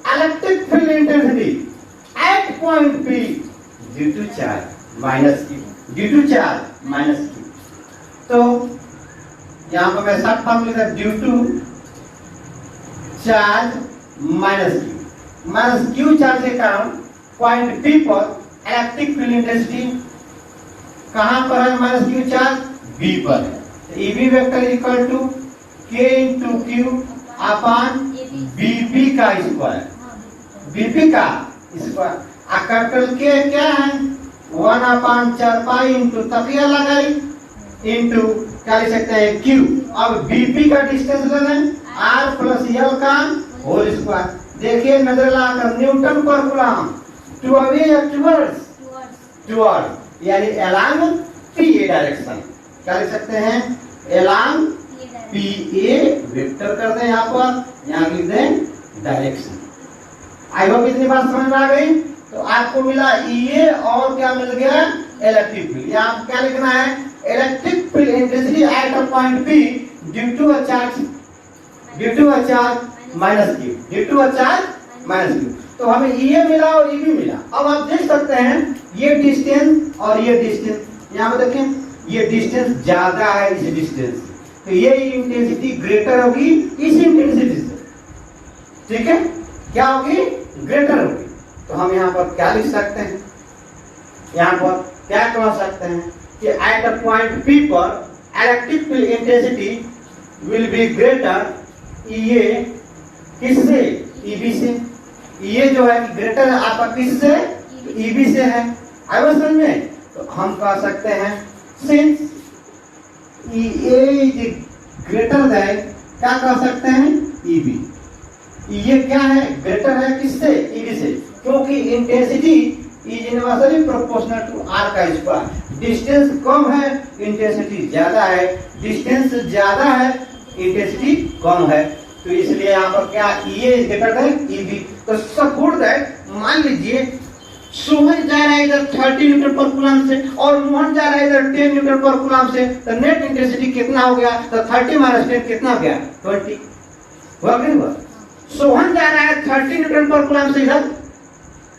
electric field intensity at point P due to charge minus Q, due to charge minus Q. तो यहाँ पर मैं शॉर्ट फॉर्म लिखा due to charge minus Q charge के कारण पॉइंट पी पर इलेक्ट्रिक फील्ड इंटेंसिटी कहाँ पर है? माइनस क्यू चार्ज बी पर है। EB vector equal to K into Q upon BP का स्क्वायर, बीपी का स्क्वायर। कैपिटल के क्या है? 1 अपान 4 पाई इंटू तकिया लगाई इंटू क्या लिख सकते हैं? क्यू। अब बीपी का डिस्टेंस लेना है आर प्लस एल का होल स्क्वायर। देखिए नजर लगाकर, न्यूटन पर कूलम टू अवे या टुवर्ड, यानी अलोंग पी ए डायरेक्शन। क्या लिख सकते हैं? अलोंग पी ए वेक्टर कर दें, यहाँ पर यहाँ लिख दें डायरेक्शन। आई होप इतनी बात समझ में आ गई। तो आपको मिला ई और क्या मिल गया? Electric field. यहाँ क्या लिखना है? Electric field intensity at a point P due to a charge minus Q, due to a charge minus Q. तो हमें ई मिला और ई भी मिला। अब आप देख सकते हैं ये डिस्टेंस और ये डिस्टेंस, यहाँ पे देखें ये डिस्टेंस ज्यादा है इस डिस्टेंस से, तो ये इंटेंसिटी ग्रेटर होगी इस इंटेंसिटी से, ठीक है? क्या होगी? ग्रेटर होगी। तो हम यहाँ पर क्या लिख सकते हैं? यहाँ पर क्या कह सकते हैं कि एट अ पॉइंट पी पर electric field intensity will be greater ये किससे? ईबी से। ये जो है ग्रेटर आपका किससे? ईबी से है। आई समझ में? तो हम कह सकते हैं since EA is greater then, क्या कह सकते हैं? EB। ये क्या है? ग्रेटर है किससे? EB से, क्योंकि intensity is inversely proportional to R का स्क्वायर। डिस्टेंस कम है, इंटेंसिटी ज्यादा है, डिस्टेंस ज्यादा है, इंटेंसिटी कम है। तो इसलिए यहाँ पर क्या? EA is greater then EB। तो सपोज दैट, मान लीजिए सोहन जा रहा है इधर 30 न्यूटन पर कूलम से और मोहन जा रहा है इधर 10 न्यूटन पर कूलम से, तो नेट इंटेंसिटी कितना हो गया? तो 30 माइनस 10 कितना हो गया? 20। हुआ कि नहीं हुआ? सोहन जा रहा है 30 न्यूटन पर कूलम से इधर,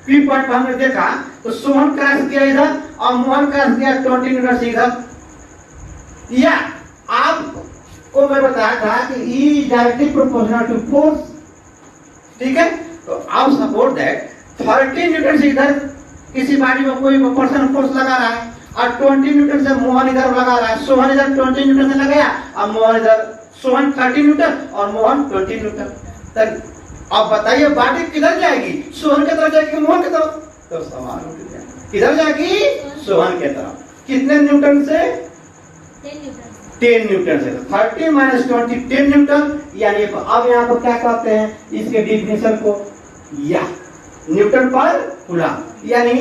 पी पॉइंट पर हमने देखा, तो सोहन क्रॉस किया इधर और मोहन क्रॉस किया 20 न्यूटन से इधर। या आपको मैं बताया था कि E directly proportional to force, ठीक है? तो अब सपोज दैट 30 न्यूटन से इधर किसी बॉडी में कोई पर्सन फोर्स लगा रहा है और 20 न्यूटन से मोहन इधर लगा रहा है। सोहन इधर 20 न्यूटन से लगाया और मोहन इधर, सोहन 30 न्यूटन और मोहन 20 न्यूटन। अब बताइए बॉडी किधर जाएगी? सोहन की तरफ जाएगी, मोहन की तरफ? तो समान किधर जाएगी? सोहन की तरफ। कितने न्यूटन से? 10 न्यूटन से। 30 माइनस 20 10 न्यूटन, यानी अब यहाँ पर क्या कहते हैं इसके डिफिनेशन को? या न्यूटन पर कूलम, यानी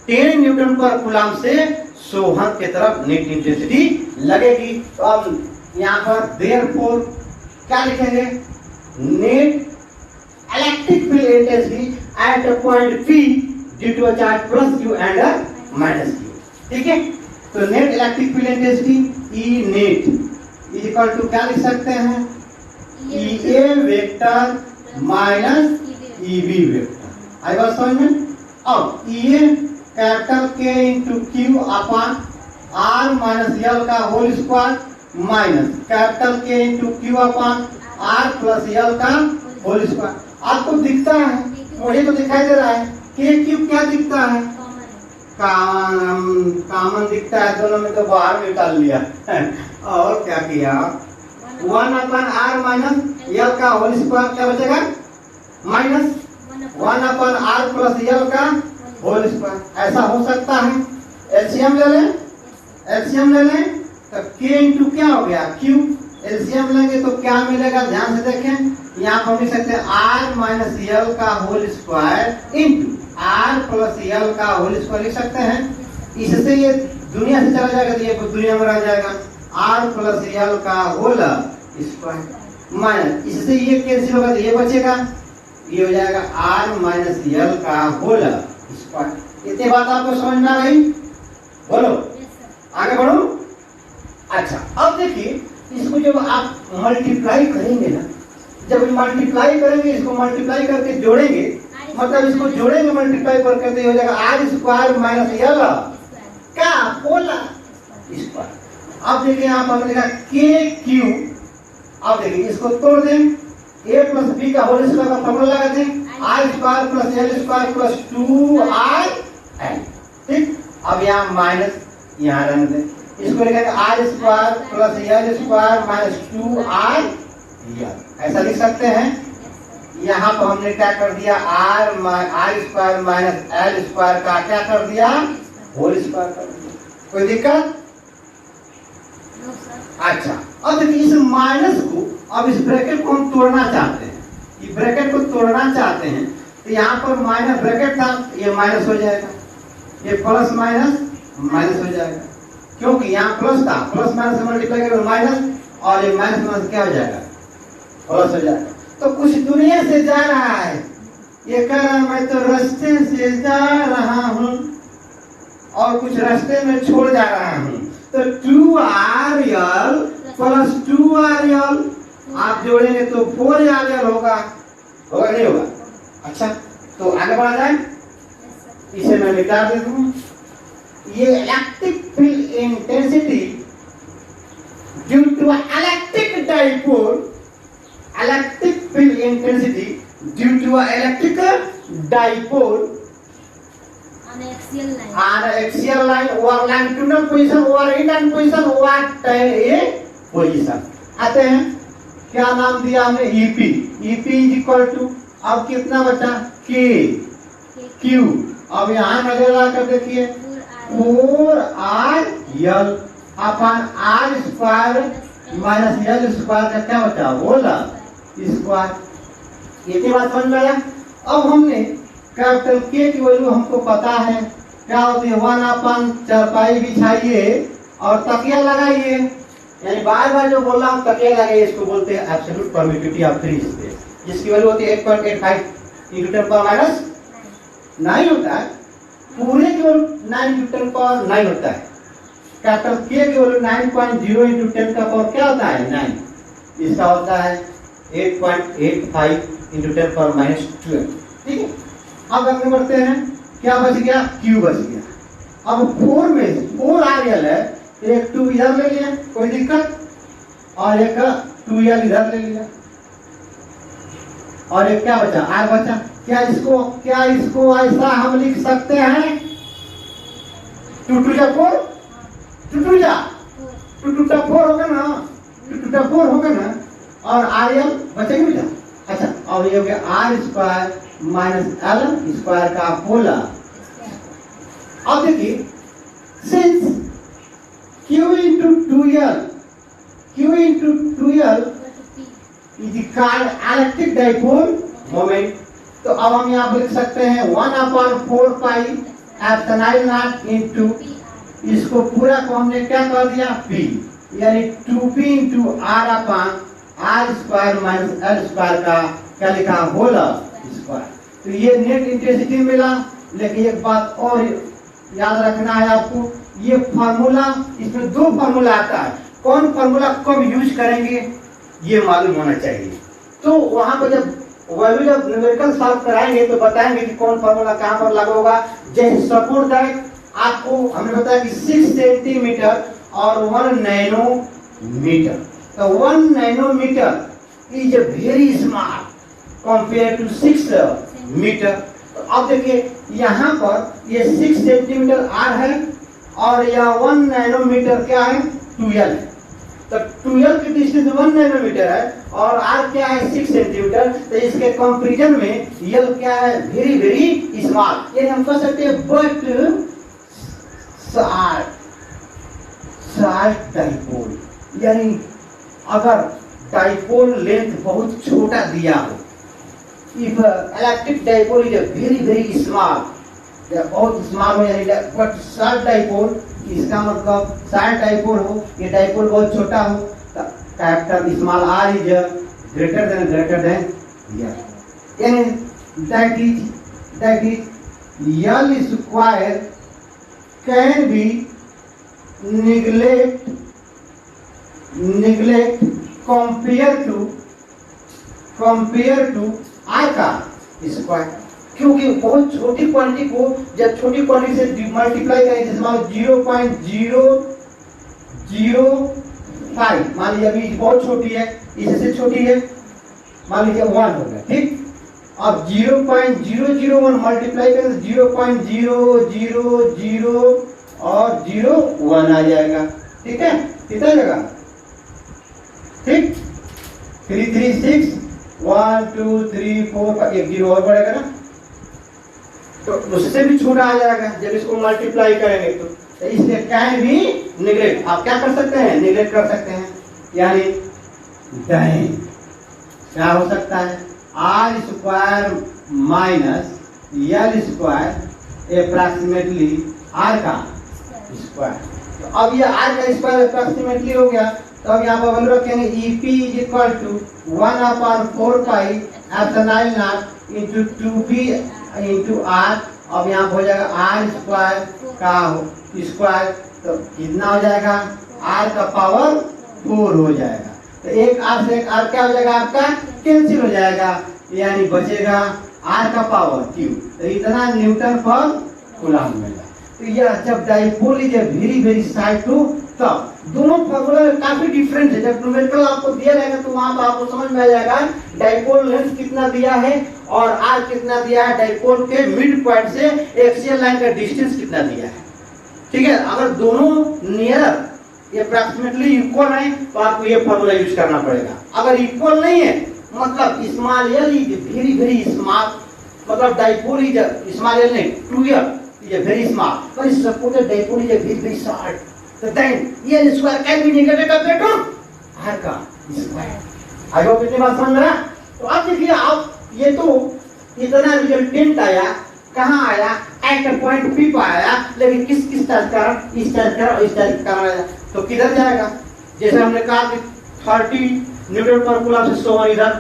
10 न्यूटन पर कूलम से सोहन की तरफ नेट इंटेंसिटी लगेगी। तो अब यहाँ पर देयरफॉर क्या लिखेंगे? Net electric field intensity at a point P due to a charge plus Q and minus Q, ठीक है? तो net electric field intensity E net is equal to क्या लिख सकते हैं, E A vector minus E B vector. आई बात समझ में। अब E A capital K into Q upon R minus L का whole square minus capital K into Q upon R plus L का होल स्क्वायर। आपको दिखता है, मुझे तो दिखाई दे रहा है के क्यू क्या दिखता है, कॉमन दिखता है, दोनों में तो बाहर निकाल लिया और क्या किया, 1 अपॉन आर माइनस यल का होल स्क्वायर क्या बचेगा, minus 1 upon R plus L का होल स्क्वायर। ऐसा हो सकता है। एलसीएम ले लें, एलसीएम ले लें तो k इंटू क्या हो गया क्यू, एलसीएम लेंगे तो क्या मिलेगा, ध्यान से देखें। यहाँ पर हम लिख सकते हैं आर माइनस यल का whole square into R plus L का होल स्क्वायर लिख सकते हैं। इससे ये दुनिया से चला जाएगा तो ये दुनिया में रह जाएगा, आर प्लस यल का होल स्क्वायर माइनस, इससे ये कैंसिल होगा तो ये बचेगा, ये हो जाएगा आर माइनस यल का होल स्क्वायर। इतनी बात आपको समझ में आ गई, बोलो आगे बढ़ो। अच्छा अब देखिए इसको जब आप मल्टीप्लाई करेंगे ना, जब मल्टीप्लाई करेंगे इसको मल्टीप्लाई करके जोड़ेंगे, मतलब इसको जोड़ेंगे मल्टीप्लाई करके तो हो जाएगा आर स्क्वायर माइनस यल का होल स्क्वायर। अब देखिए यहाँ पर लिखा के क्यू, अब देखिए इसको तोड़ दें, ए प्लस बी का होल स्क्वायर का फॉर्मूला लगा दें, R square plus L square plus 2r L. ठीक, अब यहाँ माइनस यहाँ रहने दें, इसको लिखेंगे R square plus L square minus 2r L, ऐसा लिख सकते हैं। यहाँ पर हमने क्या कर दिया, R square minus L square का क्या कर दिया, होल स्क्वायर कर दिया। कोई दिक्कत? अच्छा अब देखिए इस माइनस को, अब इस ब्रैकेट को हम तोड़ना चाहते हैं, ये ब्रैकेट को तोड़ना चाहते हैं तो यहाँ पर माइनस ब्रैकेट था, ये माइनस हो जाएगा, ये प्लस माइनस माइनस हो जाएगा, क्योंकि यहाँ प्लस था, प्लस माइनस से मल्टीप्लाई करें माइनस, और ये माइनस माइनस क्या हो जाएगा, प्लस हो जाएगा। तो कुछ दुनिया से जा रहा है, ये कह रहा है मैं तो रास्ते से जा रहा हूँ और कुछ रास्ते में छोड़ जा रहा हूँ, तो 2rl प्लस 2rl आप जोड़ेंगे तो 4rl होगा, होगा नहीं होगा? अच्छा तो आगे बढ़ा जाए, इसे मैं मिटा देता हूँ। ये electric field intensity due to electric dipole, electric field intensity due to electric dipole on axial line or longitudinal position or inland position or a position। आते हैं, क्या नाम दिया हमने, EP, EP is equal to, अब कितना बचा, K Q, अब यहाँ नजर लगा कर देखिए 4rl upon r square minus l square का क्या बचा, होल स्क्वायर। ये बात समझ में आया। अब हमने कैपिटल के की वैल्यू हमको पता है क्या होती है, 1 अपन चारपाई बिछाइए और तकिया लगाइए, यानी बार बार जो बोल रहा हूँ तकिया लगाइए, इसको बोलते हैं absolute permittivity of free space, जिसकी वैल्यू होती है 8.85 × 10⁻⁹ होता है, पूरे की वैल्यू 9 × 10⁻⁹ होता है। कैपिटल के की वैल्यू 9.0 × 10⁻⁹ क्या होता है, 9, इसका होता है 8.85 × 10⁻⁻12। ठीक है, अब आगे बढ़ते हैं, क्या बच गया, Q बच गया। अब 4 में 4rl है, एक 2 इधर ले लिया, कोई दिक्कत, और एक 2l इधर ले लिया, और एक क्या बचा, r बचा। क्या इसको ऐसा हम लिख सकते हैं, 2 2 जा 4, 2 2 जा 4 होगा ना, 2 2 4 होगा ना, और rl बचेगा बेटा। अच्छा अब ये हो गया r square minus l square का होल। अब देखिए since q into 2l is called electric dipole moment, तो अब हम यहाँ पर लिख सकते हैं 1/4 पाई एप्सिलॉन नॉट इनटू, इसको पूरा को हमने क्या कर दिया, p, यानी 2p into r upon r square minus l square का क्या लिखा, होल स्क्वायर। तो ये नेट इंटेंसिटी मिला, लेकिन एक बात और याद रखना है आपको, ये फार्मूला, इसमें दो फार्मूला आता है, कौन फार्मूला कब यूज करेंगे ये मालूम होना चाहिए। तो वहां पर जब वैल्यू जब न्यूमेरिकल सॉल्व कराएंगे तो बताएंगे कि कौन फार्मूला कहां पर लागू होगा। जैसे सपोज दैट आपको हमने बताया कि 6 सेंटीमीटर और 1 नैनोमीटर, तो 1 nanometre is very small compare to 6 metre. तो अब देखिए यहाँ पर ये 6 सेंटीमीटर आर है और यह 1 नैनोमीटर क्या है 12 है। तो 12 की डिस्टेंस 1 नैनोमीटर है और आर क्या है 6 सेंटीमीटर। तो इसके कंपैरिजन में यल क्या है वेरी वेरी स्मॉल। ये हम कह सकते हैं बट शार्ट डाइपोल, यानी अगर डाइपोल लेंथ बहुत छोटा दिया हो, if electric dipole is very very small, बहुत स्मॉल हो यानी बट शार्ट डाइपोल, इसका मतलब शार्ट डाइपोल हो, ये डाइपोल बहुत छोटा हो, capital small R is greater than L, यानी that is L square can be neglect compare to r का स्क्वायर, क्योंकि बहुत छोटी क्वांटिटी को जब छोटी क्वांटिटी से मल्टीप्लाई करें, जैसे मान लो 0.005, मान लीजिए अभी बहुत छोटी है, इससे छोटी है, मान लीजिए 1 हो गया, ठीक। अब 0.001 मल्टीप्लाई करें 0.000 और 0.1 आ जाएगा, ठीक है, कितना जगह, ठीक, 336 1 2 3 4 का एक 0 और बढ़ेगा ना, तो उससे भी छोटा आ जाएगा जब इसको मल्टीप्लाई करेंगे। तो इसलिए कैन भी निगलेक्ट, आप क्या कर सकते हैं, निगलेक्ट कर सकते हैं, यानी दाएं क्या हो सकता है R square minus L square approximately R का स्क्वायर। तो अब ये आर का स्क्वायर अप्रॉक्सीमेटली हो गया, तो अब यहाँ पर वैल्यू रखेंगे EP is equal to 1/4 pi epsilon not into 2p into r। अब यहाँ हो जाएगा r स्क्वायर का स्क्वायर, तो कितना हो जाएगा r का पावर 4 हो जाएगा। तो एक r से एक r क्या हो जाएगा आपका कैंसिल हो जाएगा, यानी बचेगा r का पावर q। तो इतना न्यूटन पर कूलम्ब मिला। तो यह जब dipole is very very side to, तब दोनों फार्मूला काफी डिफरेंट है। जब न्यूमेरिकल आपको दिया रहेगा तो वहां पर आपको समझ में आ जाएगा डाइपोल लेंथ कितना दिया है और आर कितना दिया है, डाइपोल के मिड पॉइंट से एक्सियल लाइन का डिस्टेंस कितना दिया है, ठीक है। अगर दोनों नियर अप्रॉक्सीमेटली इक्वल है तो आपको ये फार्मूला यूज करना पड़ेगा। अगर इक्वल नहीं है मतलब small L is very very small, मतलब डाइपोल इज स्मॉल एल नहीं 2l is very small, but suppose the dipole is very very short, so then L square can be negative compared to R का square। I hope इतनी बात समझ में आया। तो अब देखिए आप ये तो इतना रिजल्टेंट आया, कहाँ आया एट पॉइंट P पर आया, लेकिन किस चार्ज का, इस चार्ज का और इस चार्ज का आया, तो किधर जाएगा। जैसे हमने कहा कि 30 न्यूटन पर कूलम्ब से सोहन इधर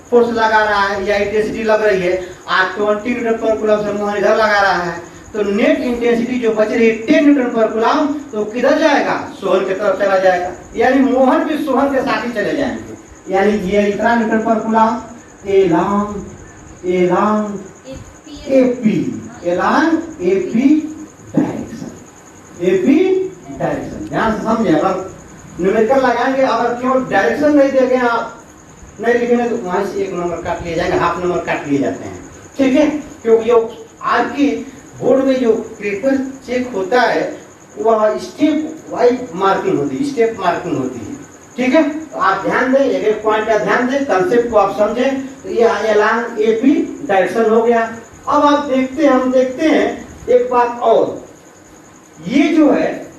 फोर्स लगा रहा है या इंटेंसिटी लग रही है, और 20 न्यूटन पर कूलम्ब से मोहन इधर लगा रहा है, तो नेट इंटेंसिटी जो बच रही है 10 न्यूटन पर कूलम्ब, तो किधर जाएगा सोहन की तरफ चला जाएगा, यानी मोहन भी सोहन के साथ ही चले जाएंगे। यानी ये इतना न्यूटन पर कूलम्ब एलॉन्ग AP डायरेक्शन, ध्यान से समझे। अगर न्यूमेरिकल लगाएंगे, अगर केवल डायरेक्शन नहीं देंगे आप नहीं लिखेंगे तो वहां से 1 नंबर काट लिए जाएंगे, हाफ नंबर काट लिए जाते हैं, ठीक है। क्योंकि आज की बोर्ड में जो पेपर चेक होता है वह स्टेप वाइज मार्किंग होती है, स्टेप मार्किंग होती है, ठीक है। तो आप ध्यान दें, एक पॉइंट का ध्यान दें, कंसेप्ट को आप समझें। तो ये अलोंग AP डायरेक्शन हो गया। अब आप हम देखते हैं एक बात और, ये जो है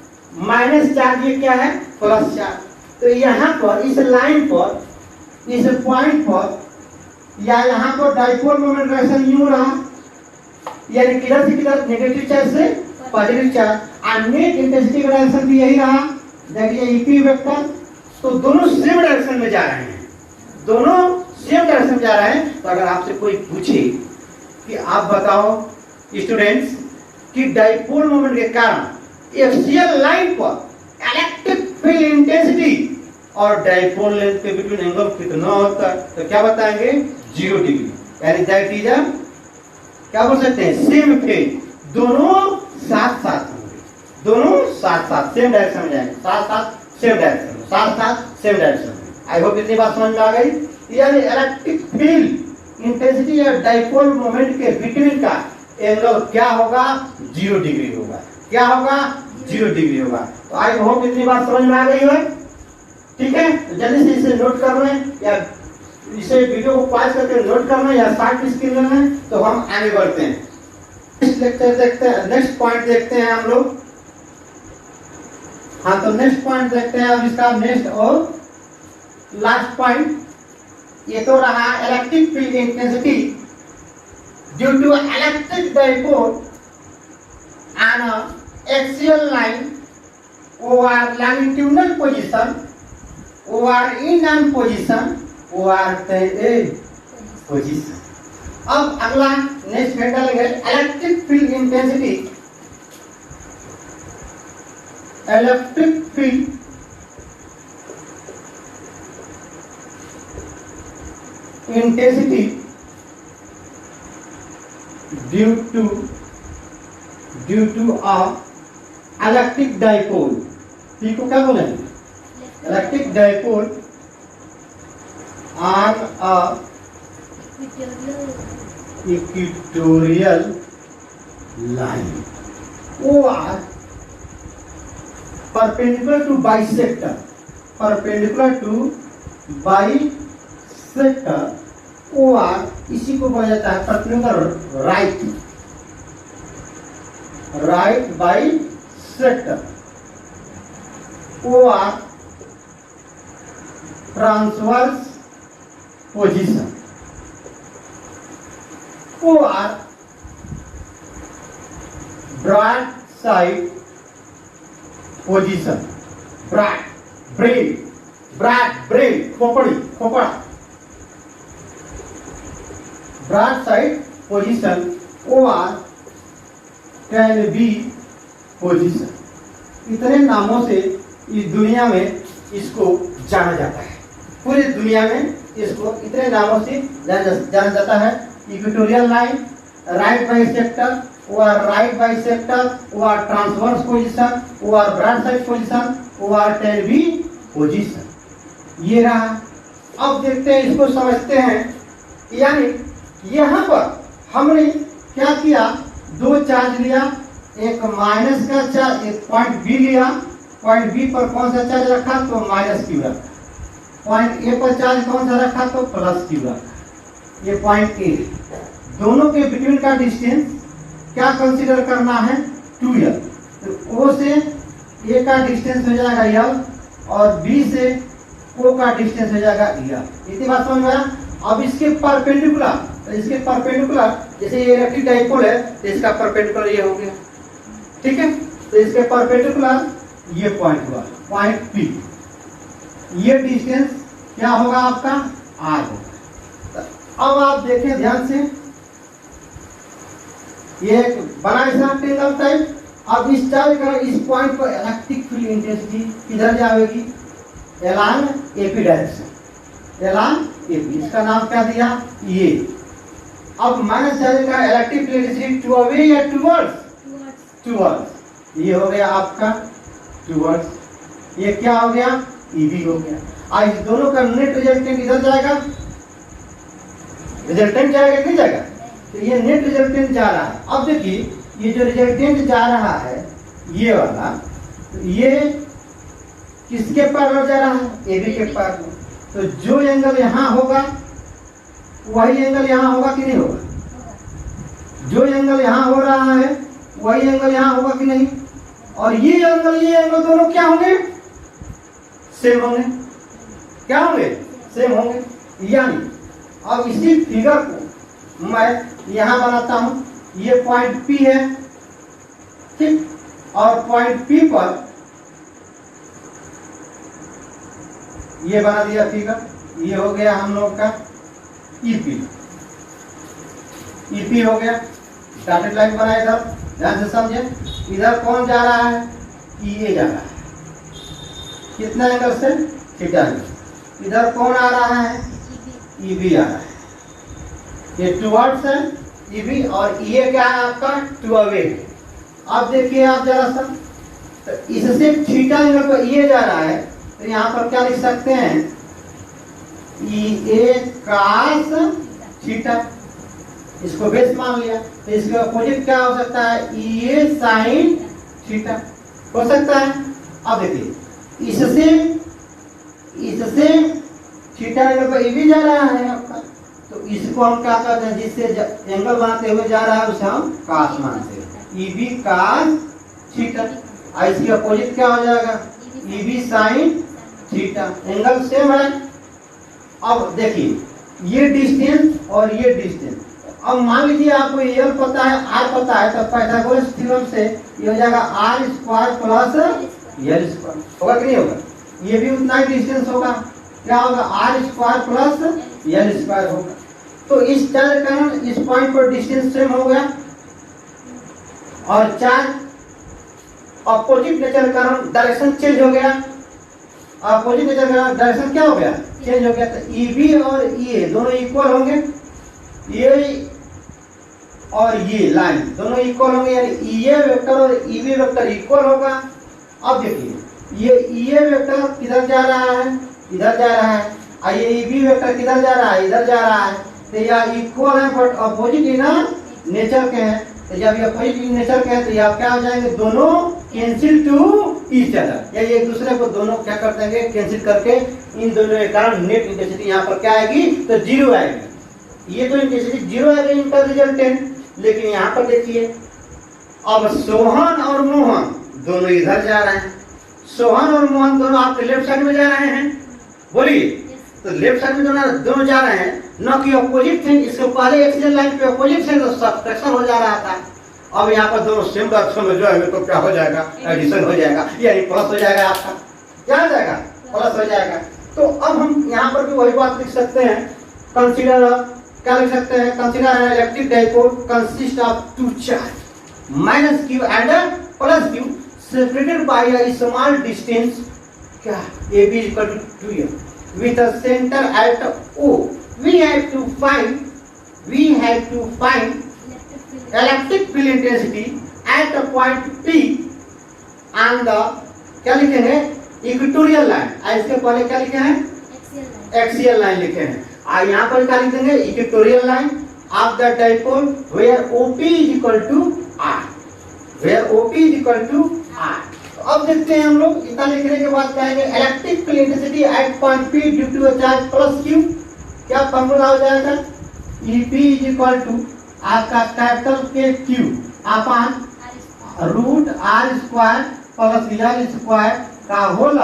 माइनस चार्ज, ये क्या है प्लस चार्ज। तो यहाँ पर इस लाइन पर, इस पॉइंट पर या यहाँ पर डाइपोल मोमेंट डायरेक्शन यूं रहा, यानी किधर से किधर नेगेटिव चार्ज से पॉजिटिव चार्ज, और नेट इंटेंसिटी का डायरेक्शन भी यही रहा, दैट इज EP वेक्टर। तो दोनों सेम डायरेक्शन में जा रहे हैं, दोनों सेम डायरेक्शन में जा रहे हैं। तो अगर आपसे कोई पूछे कि आप बताओ स्टूडेंट्स कि डाइपोल मोमेंट के कारण एक्सियल लाइन पर इलेक्ट्रिक फील्ड इंटेंसिटी और डाइपोल लेंथ के बिटवीन एंगल कितना होता है, तो क्या बताएंगे 0 डिग्री, यानी दैट इज क्या बोल सकते हैं सेम फेज, दोनों साथ साथ होंगे, दोनों साथ साथ सेम डायरेक्शन में जाएंगे, साथ साथ सेम डायरेक्शन, साथ साथ सेम डायरेक्शन। आई होप इतनी बात समझ में आ गई। यानी इलेक्ट्रिक फील्ड इंटेंसिटी या डाइपोल मोमेंट के बिटवीन का एंगल क्या होगा 0 डिग्री होगा, क्या होगा 0 डिग्री होगा। तो आई होप इतनी बात समझ में आ गई है, ठीक है। तो जल्दी से इसे नोट कर लें या इसे वीडियो को पॉज करके नोट करना या शॉर्ट स्क्रीन लेना है, तो हम आगे बढ़ते हैं। नेक्स्ट लेक्चर देखते हैं, नेक्स्ट पॉइंट देखते हैं हम लोग। हाँ, तो नेक्स्ट पॉइंट देखते हैं अब इसका नेक्स्ट और लास्ट पॉइंट। ये तो रहा electric field intensity due to electric dipole on axial line over longitudinal position over in position over position. अब अगला नेक्स्ट हेड डालेंगे electric field intensity, electric field intensity due to a electric dipole. P को क्या बोलेंगे electric dipole on a equatorial line or perpendicular to bisector, perpendicular to bisector और इसी को बोला जाता है perpendicular right bisector और transverse position or broad side position, broad brain खोपड़ा broad side position or can be position। इतने नामों से इस दुनिया में इसको जाना जाता है, पूरी दुनिया में इसको इतने नामों से जाना जाता है। इक्वेटोरियल लाइन, राइट बाइसेक्टर और राइट बाइसेक्टर और ट्रांसवर्स पोजीशन और ब्रॉड साइड पोजीशन और कैन बी पोजीशन। ये रहा। अब देखते हैं, इसको समझते हैं। यानी यहाँ पर हमने क्या किया, दो चार्ज लिया, एक माइनस का चार्ज, एक पॉइंट बी लिया, पॉइंट बी पर कौन सा चार्ज रखा तो माइनस क्यू रखा, पॉइंट ए पर चार्ज कौन सा रखा तो प्लस क्यू रखा। ये पॉइंट ए, दोनों के बिटवीन का डिस्टेंस क्या कंसीडर करना है 2l। तो ओ से ए का डिस्टेंस हो जाएगा यल और बी से ओ का डिस्टेंस हो जाएगा यल। इतनी बात समझ में आया। अब इसके परपेंडिकुलर, तो इसके परपेंडिकुलर जैसे ये इलेक्ट्रिक डाइपोल है तो इसका परपेंडिकुलर ये हो गया, ठीक है। तो इसके परपेंडिकुलर ये पॉइंट हुआ, पॉइंट पी। ये डिस्टेंस क्या होगा आपका आर होगा। अब आप देखें ध्यान से, ये बना ऐसा ट्रायंगल टाइप। अब इस चार्ज का इस पॉइंट पर इलेक्ट्रिक फील्ड इंटेंसिटी किधर जाएगी, along AP direction, along AP. इसका नाम क्या दिया ये। अब माइनस चार्ज का electric field intensity to away या टुवर्ड्स, ये हो गया आपका टुवर्ड्स। ये क्या हो गया ईबी हो गया। आज इस दोनों का नेट रिजल्टेंट इधर जाएगा, रिजल्टेंट जाएगा नहीं जाएगा, तो ये नेट रिजल्टेंट जा रहा है। अब देखिए ये जो रिजल्टेंट जा रहा है ये वाला, ये किसके पैरेलल जा रहा है एबी के पैरेलल। तो जो एंगल यहाँ होगा वही एंगल यहाँ होगा कि नहीं होगा, जो एंगल यहाँ हो रहा है वही एंगल यहाँ होगा कि नहीं। और ये एंगल दोनों क्या होंगे सेम होंगे, क्या होंगे सेम होंगे। यानी अब इसी फिगर को मैं यहाँ बनाता हूँ, ये पॉइंट P है, ठीक, और पॉइंट P पर ये बना दिया फिगर। ये हो गया हम लोग का EP, EP हो गया। डॉटेड लाइन बनाए, इधर ध्यान से समझे, इधर कौन जा रहा है ई ए जा रहा है, कितना एंगल से, थीटा। इधर कौन आ रहा है, ई बी आ रहा है, ये टुवर्ड्स है ई बी, और ये क्या है आपका, टू अवे। अब देखिए आप जरा सा, तो इससे थीटा एंगल पर ये जा रहा है, तो यहाँ पर क्या लिख सकते हैं, ई ए कास थीटा, इसको बेस मान लिया। तो इसके अपोजिट क्या हो सकता है, ई ए साइन थीटा हो सकता है। अब देखिए इससे थीटा एंगल पर ई बी जा रहा है आपका, तो इसको हम क्या करते हैं, जिससे एंगल बनाते हुए जा रहा है उसे हम कास मानते हैं, ई बी कास थीटा। इसकी अपोजिट क्या हो जाएगा, E B sine theta, angle same है। अब देखिए ये डिस्टेंस और ये डिस्टेंस, अब मान लीजिए आपको एल पता है, आर पता है, तो पाइथागोरस थ्योरम से ये हो जाएगा R square plus L square, होगा कि नहीं होगा, ये भी उतना ही डिस्टेंस होगा, क्या होगा, R square plus L square होगा। तो इस चार के कारण इस पॉइंट पर डिस्टेंस सेम हो गया, और चार अपोजिट नेचर के कारण डायरेक्शन चेंज हो गया, अपोजिट नेचर के कारण डायरेक्शन क्या हो गया, चेंज हो गया। तो ई बी और ई ए दोनों इक्वल होंगे, ये और ये लाइन दोनों इक्वल होंगे, यानी ई ए वेक्टर और ई बी वेक्टर इक्वल होगा। अब देखिए ये ई ए वेक्टर किधर जा रहा है, इधर जा रहा है, और ये ई बी वेक्टर किधर जा रहा है, इधर जा रहा है। तो यह इक्वल है बट अपोजिट इन नेचर के हैं, तो जब ये अपोजिट इन नेचर के हैं तो यह क्या हो जाएंगे, दोनों कैंसिल टू ईच अदर, या एक दूसरे को दोनों क्या कर देंगे, कैंसिल करके इन दोनों के कारण नेट इंटेंसिटी यहाँ पर क्या आएगी, तो जीरो आएगी। ये तो इंटेंसिटी जीरो आएगी इनका रिजल्टेंट, लेकिन यहाँ पर देखिए अब सोहन और मोहन दोनों इधर जा रहे हैं, सोहन और मोहन दोनों आपके लेफ्ट साइड में जा रहे हैं, बोलिए, तो लेफ्ट साइड में दोनों जा रहे हैं, न कि अपोजिट थे, इसके पहले एक्सियल लाइन पे अपोजिट थे तो सब्ट्रैक्शन हो जा रहा था। अब यहाँ पर दोनों सेम डायरेक्शन में जो है तो क्या हो जाएगा, एडिशन हो जाएगा, यानी प्लस हो जाएगा, आपका क्या हो जाएगा, प्लस हो जाएगा। तो अब हम यहाँ पर भी वही बात लिख सकते हैं, कंसीडर, क्या लिख सकते हैं, consider an electric dipole consist of two charge minus Q and plus Q separated by a small distance, क्या A B equal to 2m with a center at O. We have to find electric field intensity at a point P and the, क्या लिखेंगे, equatorial line. इसके पहले क्या लिखे हैं, axial line लिखे हैं, और यहाँ पर क्या लिखेंगे, equatorial line of the dipole where OP is equal to R, where OP is equal to R। अब देखते हैं हम लोग, इतना लिखने के बाद कहेंगे electric field intensity at point P due to a charge plus Q, क्या फॉर्मूला हो जाएगा, EP इज इक्वल टू आपका capital K Q upon root R square plus L square का होल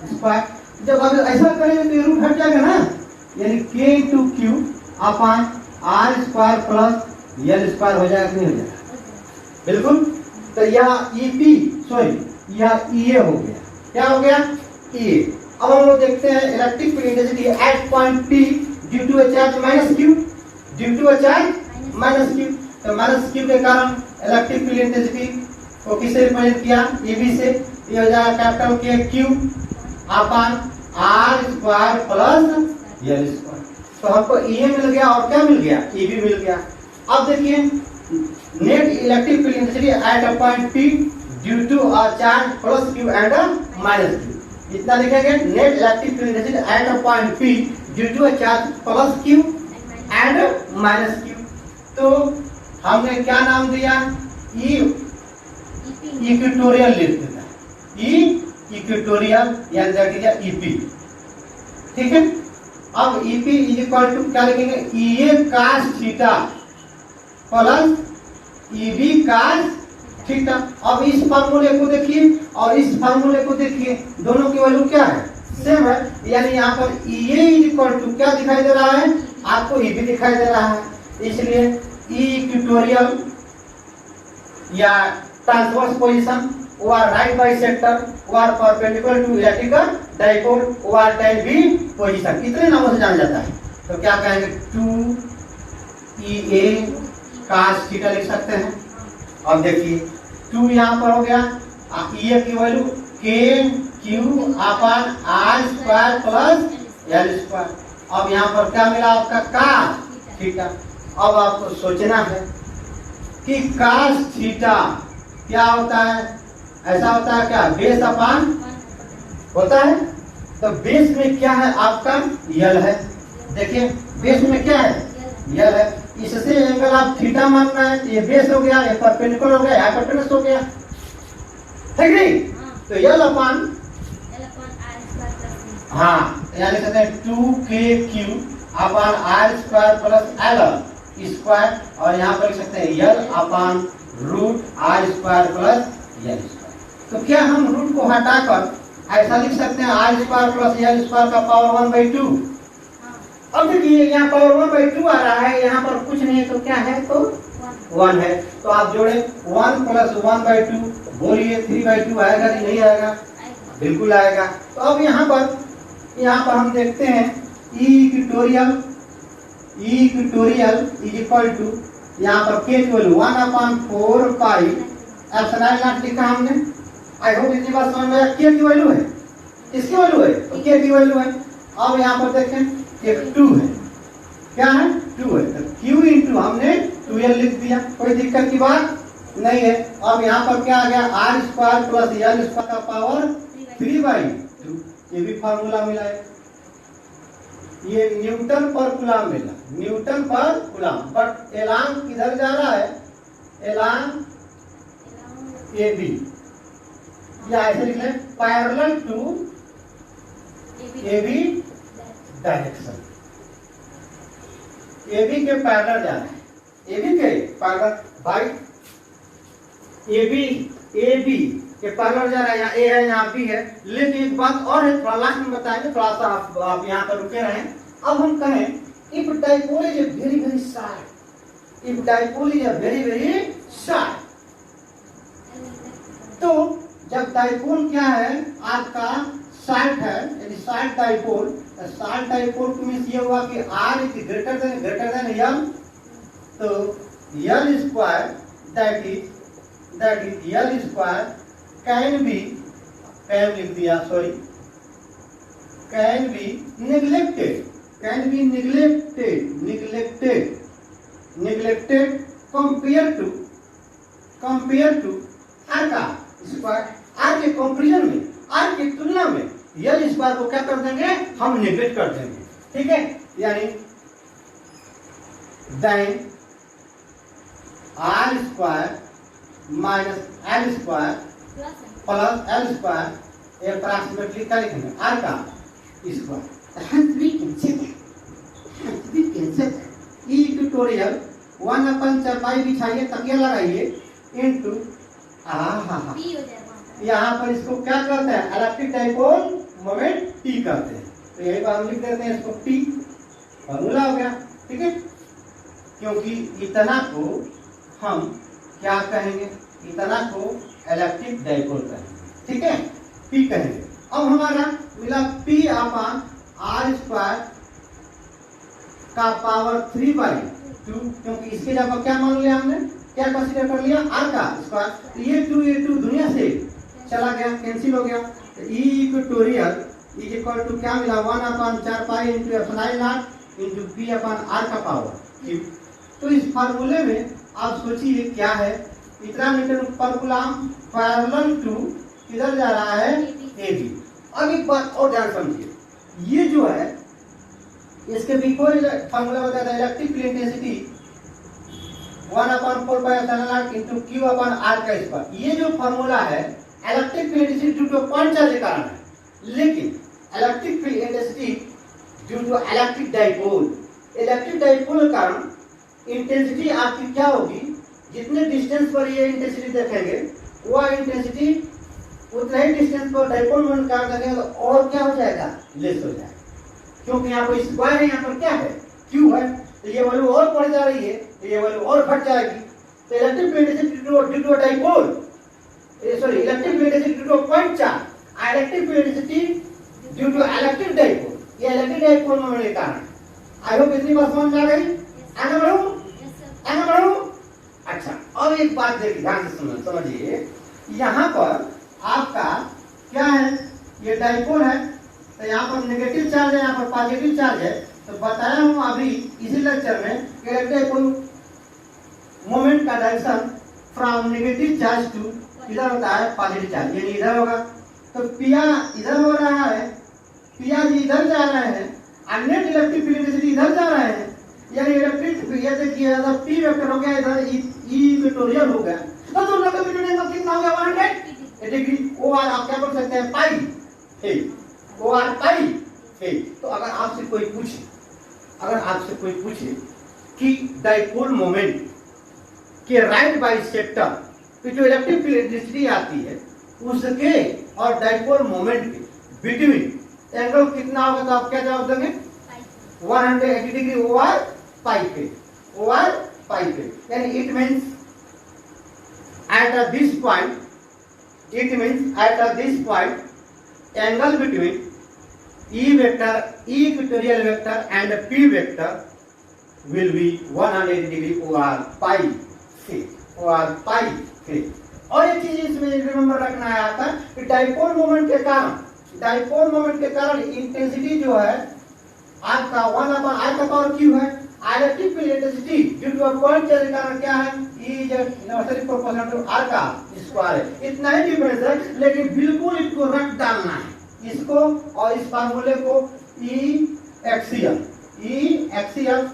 स्क्वायर। जब अगर ऐसा करेंगे तो ये रूट हट जाएगा ना, यानी K into Q upon r square plus L square हो जाएगा, नहीं हो जाएगा, बिल्कुल। तो यह EP सॉरी यह ये हो गया, क्या हो गया, ये। अब हम लोग देखते हैं electric field intensity at point P due to a charge minus Q, due to a charge minus Q. तो माइनस क्यू के कारण इलेक्ट्रिक फील्ड इंटेंसिटी को किससे रिप्रेजेंट किया, AB से, ये हो जाएगा capital K Q upon r square plus L square. तो हमको EA मिल गया और क्या मिल गया, EB मिल गया। अब देखिए net electric field intensity at a point P due to a charge plus q and minus q, इतना लिखेंगे, net electric field intensity at a point P due to a charge plus q and minus Q. तो हमने क्या नाम दिया, equatorial लिख देना, equatorial यानी दैट इज EP, ठीक है। अब EP इज इक्वल टू क्या लिखेंगे, EA cos theta plus EB cos theta. अब इस फार्मूले को देखिए और इस फार्मूले को देखिए, दोनों की वैल्यू क्या है, सेम है, यानी यहाँ पर EA इज इक्वल टू क्या दिखाई दे रहा है, आपको EB दिखाई दे रहा है, इसलिए इक्वेटोरियल या ट्रांसवर्स पोजीशन वो आर राइट बाइसेक्टर, वो or perpendicular to electric dipole, वो आर टाइप बी पोजीशन, इतने नामों से जाना जाता है। तो क्या कहेंगे, 2EA cos थीटा लिख सकते हैं। अब देखिए 2 यहाँ पर हो गया ये की value K Q upon R square plus L square. अब यहाँ पर क्या मिला आपका कास थीटा। अब आपको सोचना है कि कास थीटा क्या होता है, ऐसा होता है क्या, बेस अपान होता है। तो बेस में क्या है आपका यल है, देखिए बेस में क्या है यल है, इससे एंगल आप थीटा मानना है, ये बेस हो गया, ये परपेंडिकुलर हो गया, हाइपोटेनस हो गया, है कि नहीं। तो यल अपान हाँ यानी कहते हैं 2kq upon R square plus L square, और यहाँ पर लिख सकते हैं L upon root R square plus L square. तो क्या हम रूट को हटाकर ऐसा लिख सकते हैं r square plus L square का पावर 1/2। अब देखिए यहाँ पावर 1/2 आ रहा है, यहाँ पर कुछ नहीं है तो क्या है, तो 1 है। तो आप जोड़े 1 प्लस 1/2, बोलिए 3/2 आएगा कि नहीं आएगा, बिल्कुल आएगा। तो अब यहाँ पर हम देखते हैं इक्वेटोरियल इज इक्वल टू, यहाँ पर के की वैल्यू 1/4 पाई एप्सिलॉन नॉट लिखा हमने। आई होप इतनी बात समझ में आया। के की वैल्यू है, किसकी वैल्यू है, तो के की वैल्यू है। अब यहाँ पर देखें एक 2 है, क्या है 2 है, तो q इंटू हमने 2l लिख दिया, कोई दिक्कत की बात नहीं है। अब यहाँ पर क्या आ गया r square plus L square का पावर 3/2, ये भी फार्मूला मिला है, ये न्यूटन पर कूलम मिला, न्यूटन पर कूलम। बट एलान किधर जा रहा है, एलान ए बी, या ऐसे लिख लें parallel to A B direction, A B के पैरेलल जा रहा है, ए बी के पैरेलल बाई ए बी के पैरेलल जा रहा है, यहाँ ए है यहाँ बी है। लेकिन एक बात और है, थोड़ा लास्ट में बताएंगे, थोड़ा सा आप यहाँ पर रुके रहें। अब हम कहें if dipole is a very very short, if dipole is a very very short, तो जब डाइपोल क्या है आपका शॉर्ट है, यानी शॉर्ट डाइपोल, शॉर्ट डाइपोल को मींस ये हुआ कि r is greater then l, तो l square that is l square can B, can लिख दिया sorry, can be neglected compared to r का स्क्वायर, r के कंपैरिजन में, r की तुलना में l स्क्वायर को क्या कर देंगे, हम नेगलेक्ट कर देंगे, ठीक है। यानी then r square minus l square plus l square approximately क्या लिखेंगे r का square. Hence we can say equatorial 1/4 बिछाइए, तकिया लगाइए इनटू यहाँ पर इसको क्या करते हैं, इलेक्ट्रिक डाइपोल मोमेंट T करते हैं, तो यही पर हम लिख देते हैं इसको T, फॉर्मूला हो गया, ठीक है। क्योंकि इतना को हम क्या कहेंगे, इतना को इलेक्ट्रिक डाइपोल कहेंगे, ठीक है, P कहेंगे। अब हमारा मिला P अपान आर स्क्वायर का पावर 3/2, क्योंकि इसके जगह क्या मान लिया हमने, क्या कंसीडर कर लिया r का स्क्वायर, तो ये 2 दुनिया से चला गया, कैंसिल हो गया। तो इक्वेटोरियल इज इक्वल टू क्या मिला 1/4 पाई into epsilon nought into p अपान r का पावर q। तो इस फार्मूले में आप सोचिए क्या है, इतना मीटर पर कूलम पैरेलल टू किधर जा रहा है, ए बी। अब एक बात और ध्यान समझिए, ये जो है इसके बिफोर फार्मूला बताया था electric field intensity 1/4 pi epsilon not into q upon r का स्क्वायर। ये जो फार्मूला है electric field intensity due to point charge के कारण है, लेकिन electric field intensity due to electric dipole के कारण इंटेंसिटी आपकी क्या होगी, जितने डिस्टेंस पर ये इंटेंसिटी देखेंगे वह इंटेंसिटी उतना ही डिस्टेंस पर डाइपोल मोमेंट काम करेंगे तो और क्या हो जाएगा, लेस हो जाएगा, क्योंकि यहाँ पर स्क्वायर है, यहाँ पर क्या है q है, तो ये वैल्यू और बढ़ जा रही है, तो ये वैल्यू और घट जाएगी। तो electric field intensity due to dipole, sorry electric field intensity due to point charge, electric field intensity due to electric dipole, ये इलेक्ट्रिक डाइपोल मोमेंट के कारण। आई होप इतनी बात समझ में आ गई, आगे बढ़ूं। अच्छा, अब एक बात देखिए ध्यान से समझिए, यहाँ पर आपका क्या है, ये डाइपोल है, तो यहाँ पर नेगेटिव चार्ज है, यहाँ पर पॉजिटिव चार्ज है। तो बताया हूँ अभी इसी लेक्चर में कि डाइपोल मोमेंट का direction from negative charge to इधर होता है पॉजिटिव चार्ज, यानी इधर होगा। तो पिया इधर हो रहा है, पिया जी इधर जा रहे हैं और नेट इलेक्ट्रिक फील्ड इंटेंसिटी इधर जा रहे हैं, यानी इलेक्ट्रिक ये देखिए अगर पी वेक्टर हो गया इधर ई इक्वेटोरियल हो गया, तो दोनों का बिटवीन एंगल कितना हो गया 180 डिग्री। ओ आर आप क्या बोल सकते हैं, पाई है, ओ आर पाई है। तो अगर आपसे कोई पूछे कि डाइपोल मोमेंट के राइट बाइसेक्टर की जो इलेक्ट्रिक फील्ड इंटेंसिटी आती है उसके और डाइपोल मोमेंट के बिटवीन एंगल कितना होगा, तो आप क्या जवाब देंगे, 180 डिग्री ओवर पाई पे, ओवर पाई पे। यानी it means at this point, angle between E vector, E equatorial vector and P vector will be 180 degree over pi phase, over pi phase। और एक चीज इसमें रिमेम्बर रखना है आपका कि डाइपोल मोमेंट के कारण इंटेंसिटी जो है आपका 1/r⁴ है। Electric field intensity due to a point charge के कारण क्या है, E is inversely proportional to r का स्क्वायर है। इतना ही डिफरेंस है, लेकिन बिल्कुल इसको रख डालना है, इसको और इस फार्मूले को E एक्सियल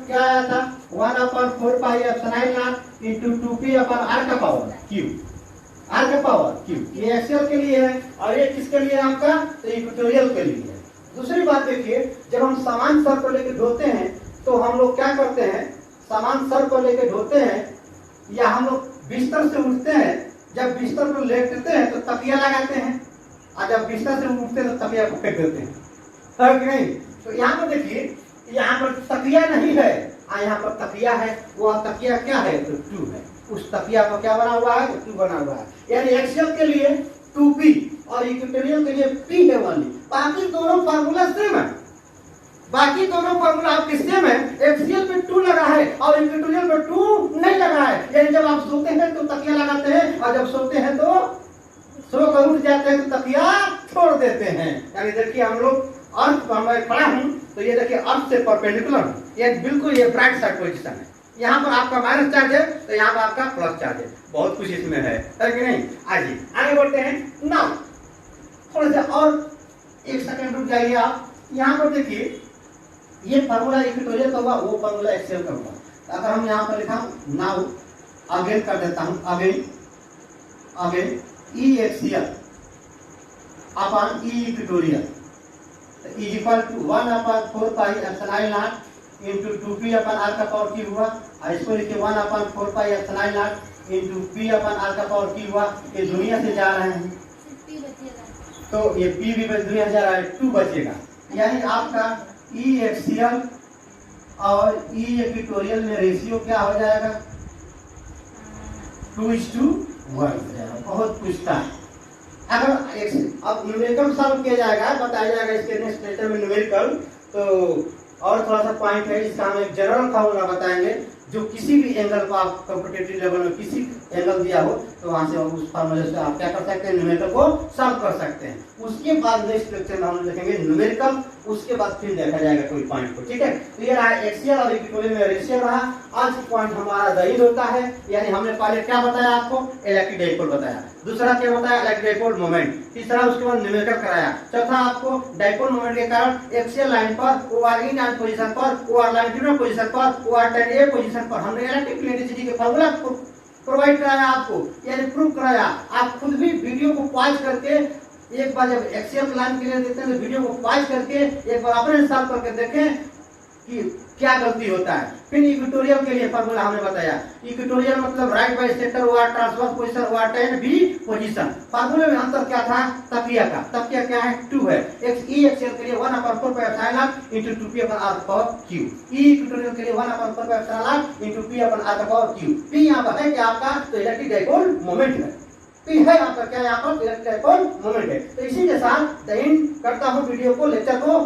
क्या आया था 1/4 pi epsilon not into 2p upon r का पावर q। ये एक्सियल के लिए है और ये किसके लिए आपका, तो इक्वेटोरियल के लिए है। दूसरी बात देखिए, जब हम समान सर को लेकर ढोते हैं तो हम लोग क्या करते हैं, समान सर को लेकर ढोते हैं या हम लोग बिस्तर से उठते हैं, जब बिस्तर को लेटते हैं तो तकिया लगाते हैं और जब बिस्तर से उठते हैं तो तकिया को फेंक देते हैं, है कि नहीं। तो यहाँ पर देखिए, यहाँ पर तकिया नहीं है और यहाँ पर तकिया है, वो तकिया क्या है, तो 2 है। उस तकिया को क्या बना हुआ है, तो 2 बना हुआ है। यानी एक्सियल के लिए 2p और इक्वेटोरियल के लिए p है वाली। बाकी दोनों फार्मूला सेम है, बाकी दोनों फार्मूला आपके सेम है। एक्सियल पे 2 लगा है और इक्वेटोरियल पे 2 नहीं लगा है। यानी जब आप सोते हैं तो तकिया लगाते हैं और जब सोते हैं तो सो कर उठ जाते हैं तो तकिया छोड़ देते हैं। यानी देखिए हम लोग अर्थ पर मैं खड़ा हूं तो ये देखिए अर्थ से परपेंडिकुलर, ये बिल्कुल ये ब्राइट साइड पोजीशन है। यहाँ पर आपका माइनस चार्ज है तो यहाँ पर आपका प्लस चार्ज है। बहुत कुछ इसमें है कि नहीं। आइए आगे बढ़ते हैं। नाउ थोड़ा सा और 1 सेकंड रुक जाइए आप। यहाँ पर देखिए ये फार्मूला इक्वेटोरियल का हुआ, वो फार्मूला एक्सियल का हुआ। अगर हम यहाँ पर लिखा नाउ अगेन कर देता हूँ, again E axial upon E equatorial is equal to 1/4 pi epsilon not into 2p upon r का पावर q हुआ। और इसको लिखिए 1/4 pi epsilon not into p upon r का पावर q हुआ। ये दुनिया से जा रहे हैं तो ये p भी दुनिया से जा रहा है, 2 बचेगा। यानी आपका ई एक्सियल और ई इक्वेटोरियल में रेशियो क्या हो जाएगा, 2:1 हो जाएगा। बहुत पूछता है। अगर अब न्यूमेरिकल सॉल्व किया जाएगा, बताया जाएगा इसके नेक्स्ट लेक्चर में न्यूमेरिकल। तो और थोड़ा सा पॉइंट है, इसका हम एक जनरल फार्मूला बताएंगे जो किसी भी एंगल को आप कॉम्पिटिटिव लेवल में किसी एंगल दिया हो तो वहां से उस फार्मूले से आप क्या कर सकते हैं, न्यूमेरिकल को सॉल्व कर सकते हैं। उसके बाद नेक्स्ट लेक्चर में हम देखेंगे न्यूमेरिकल, उसके बाद फिर देखा जाएगा कोई पॉइंट को। ठीक है, तो ये रहा एक्सियल और इक्वेटोरियल में रेशियो रहा। आज पॉइंट हमारा दलील होता है, यानी हमने पहले क्या बताया आपको, इलेक्ट्रिक डाइपोल बताया, दूसरा क्या बताया इलेक्ट्रिक डाइपोल मोमेंट, तीसरा उसके बाद न्यूमेरिकल कराया, चौथा आपको डाइपोल मोमेंट के कारण एक्सियल लाइन पर ओआर इन पोजीशन पर, ओआर लॉन्जिट्यूडनल पोजीशन पर, ओआर tan ए पोजीशन पर हमने इलेक्ट्रिक फील्ड इंटेंसिटी के फार्मूला प्रोवाइड कराया आपको, यानी प्रूव कराया। आप खुद भी वीडियो को पॉज करके एक बार जब एक्सियल लाइन के लिए देते हैं तो वीडियो को पॉज करके एक बार अपने हिसाब करके देखें कि क्या गलती होता है। फिर इक्वेटोरियल के लिए फार्मूला हमने बताया, इक्वेटोरियल मतलब right bisector or transverse position or tan B position. फार्मूले में अंतर क्या था, तकिया का, तकिया क्या है 2 है। ई एक्सियल के लिए 1/4 pi epsilon not into 2p upon r का पावर q, ई इक्वेटोरियल के लिए 1/4 pi epsilon not into p upon r का पावर q। p यहां पर है क्या आपका, तो इलेक्ट्रिक डाइपोल मोमेंट है। p है आपका क्या, यहां पर इलेक्ट्रिक डाइपोल मोमेंट है। तो इसी के साथ द एंड करता हूं वीडियो को, लेक्चर को।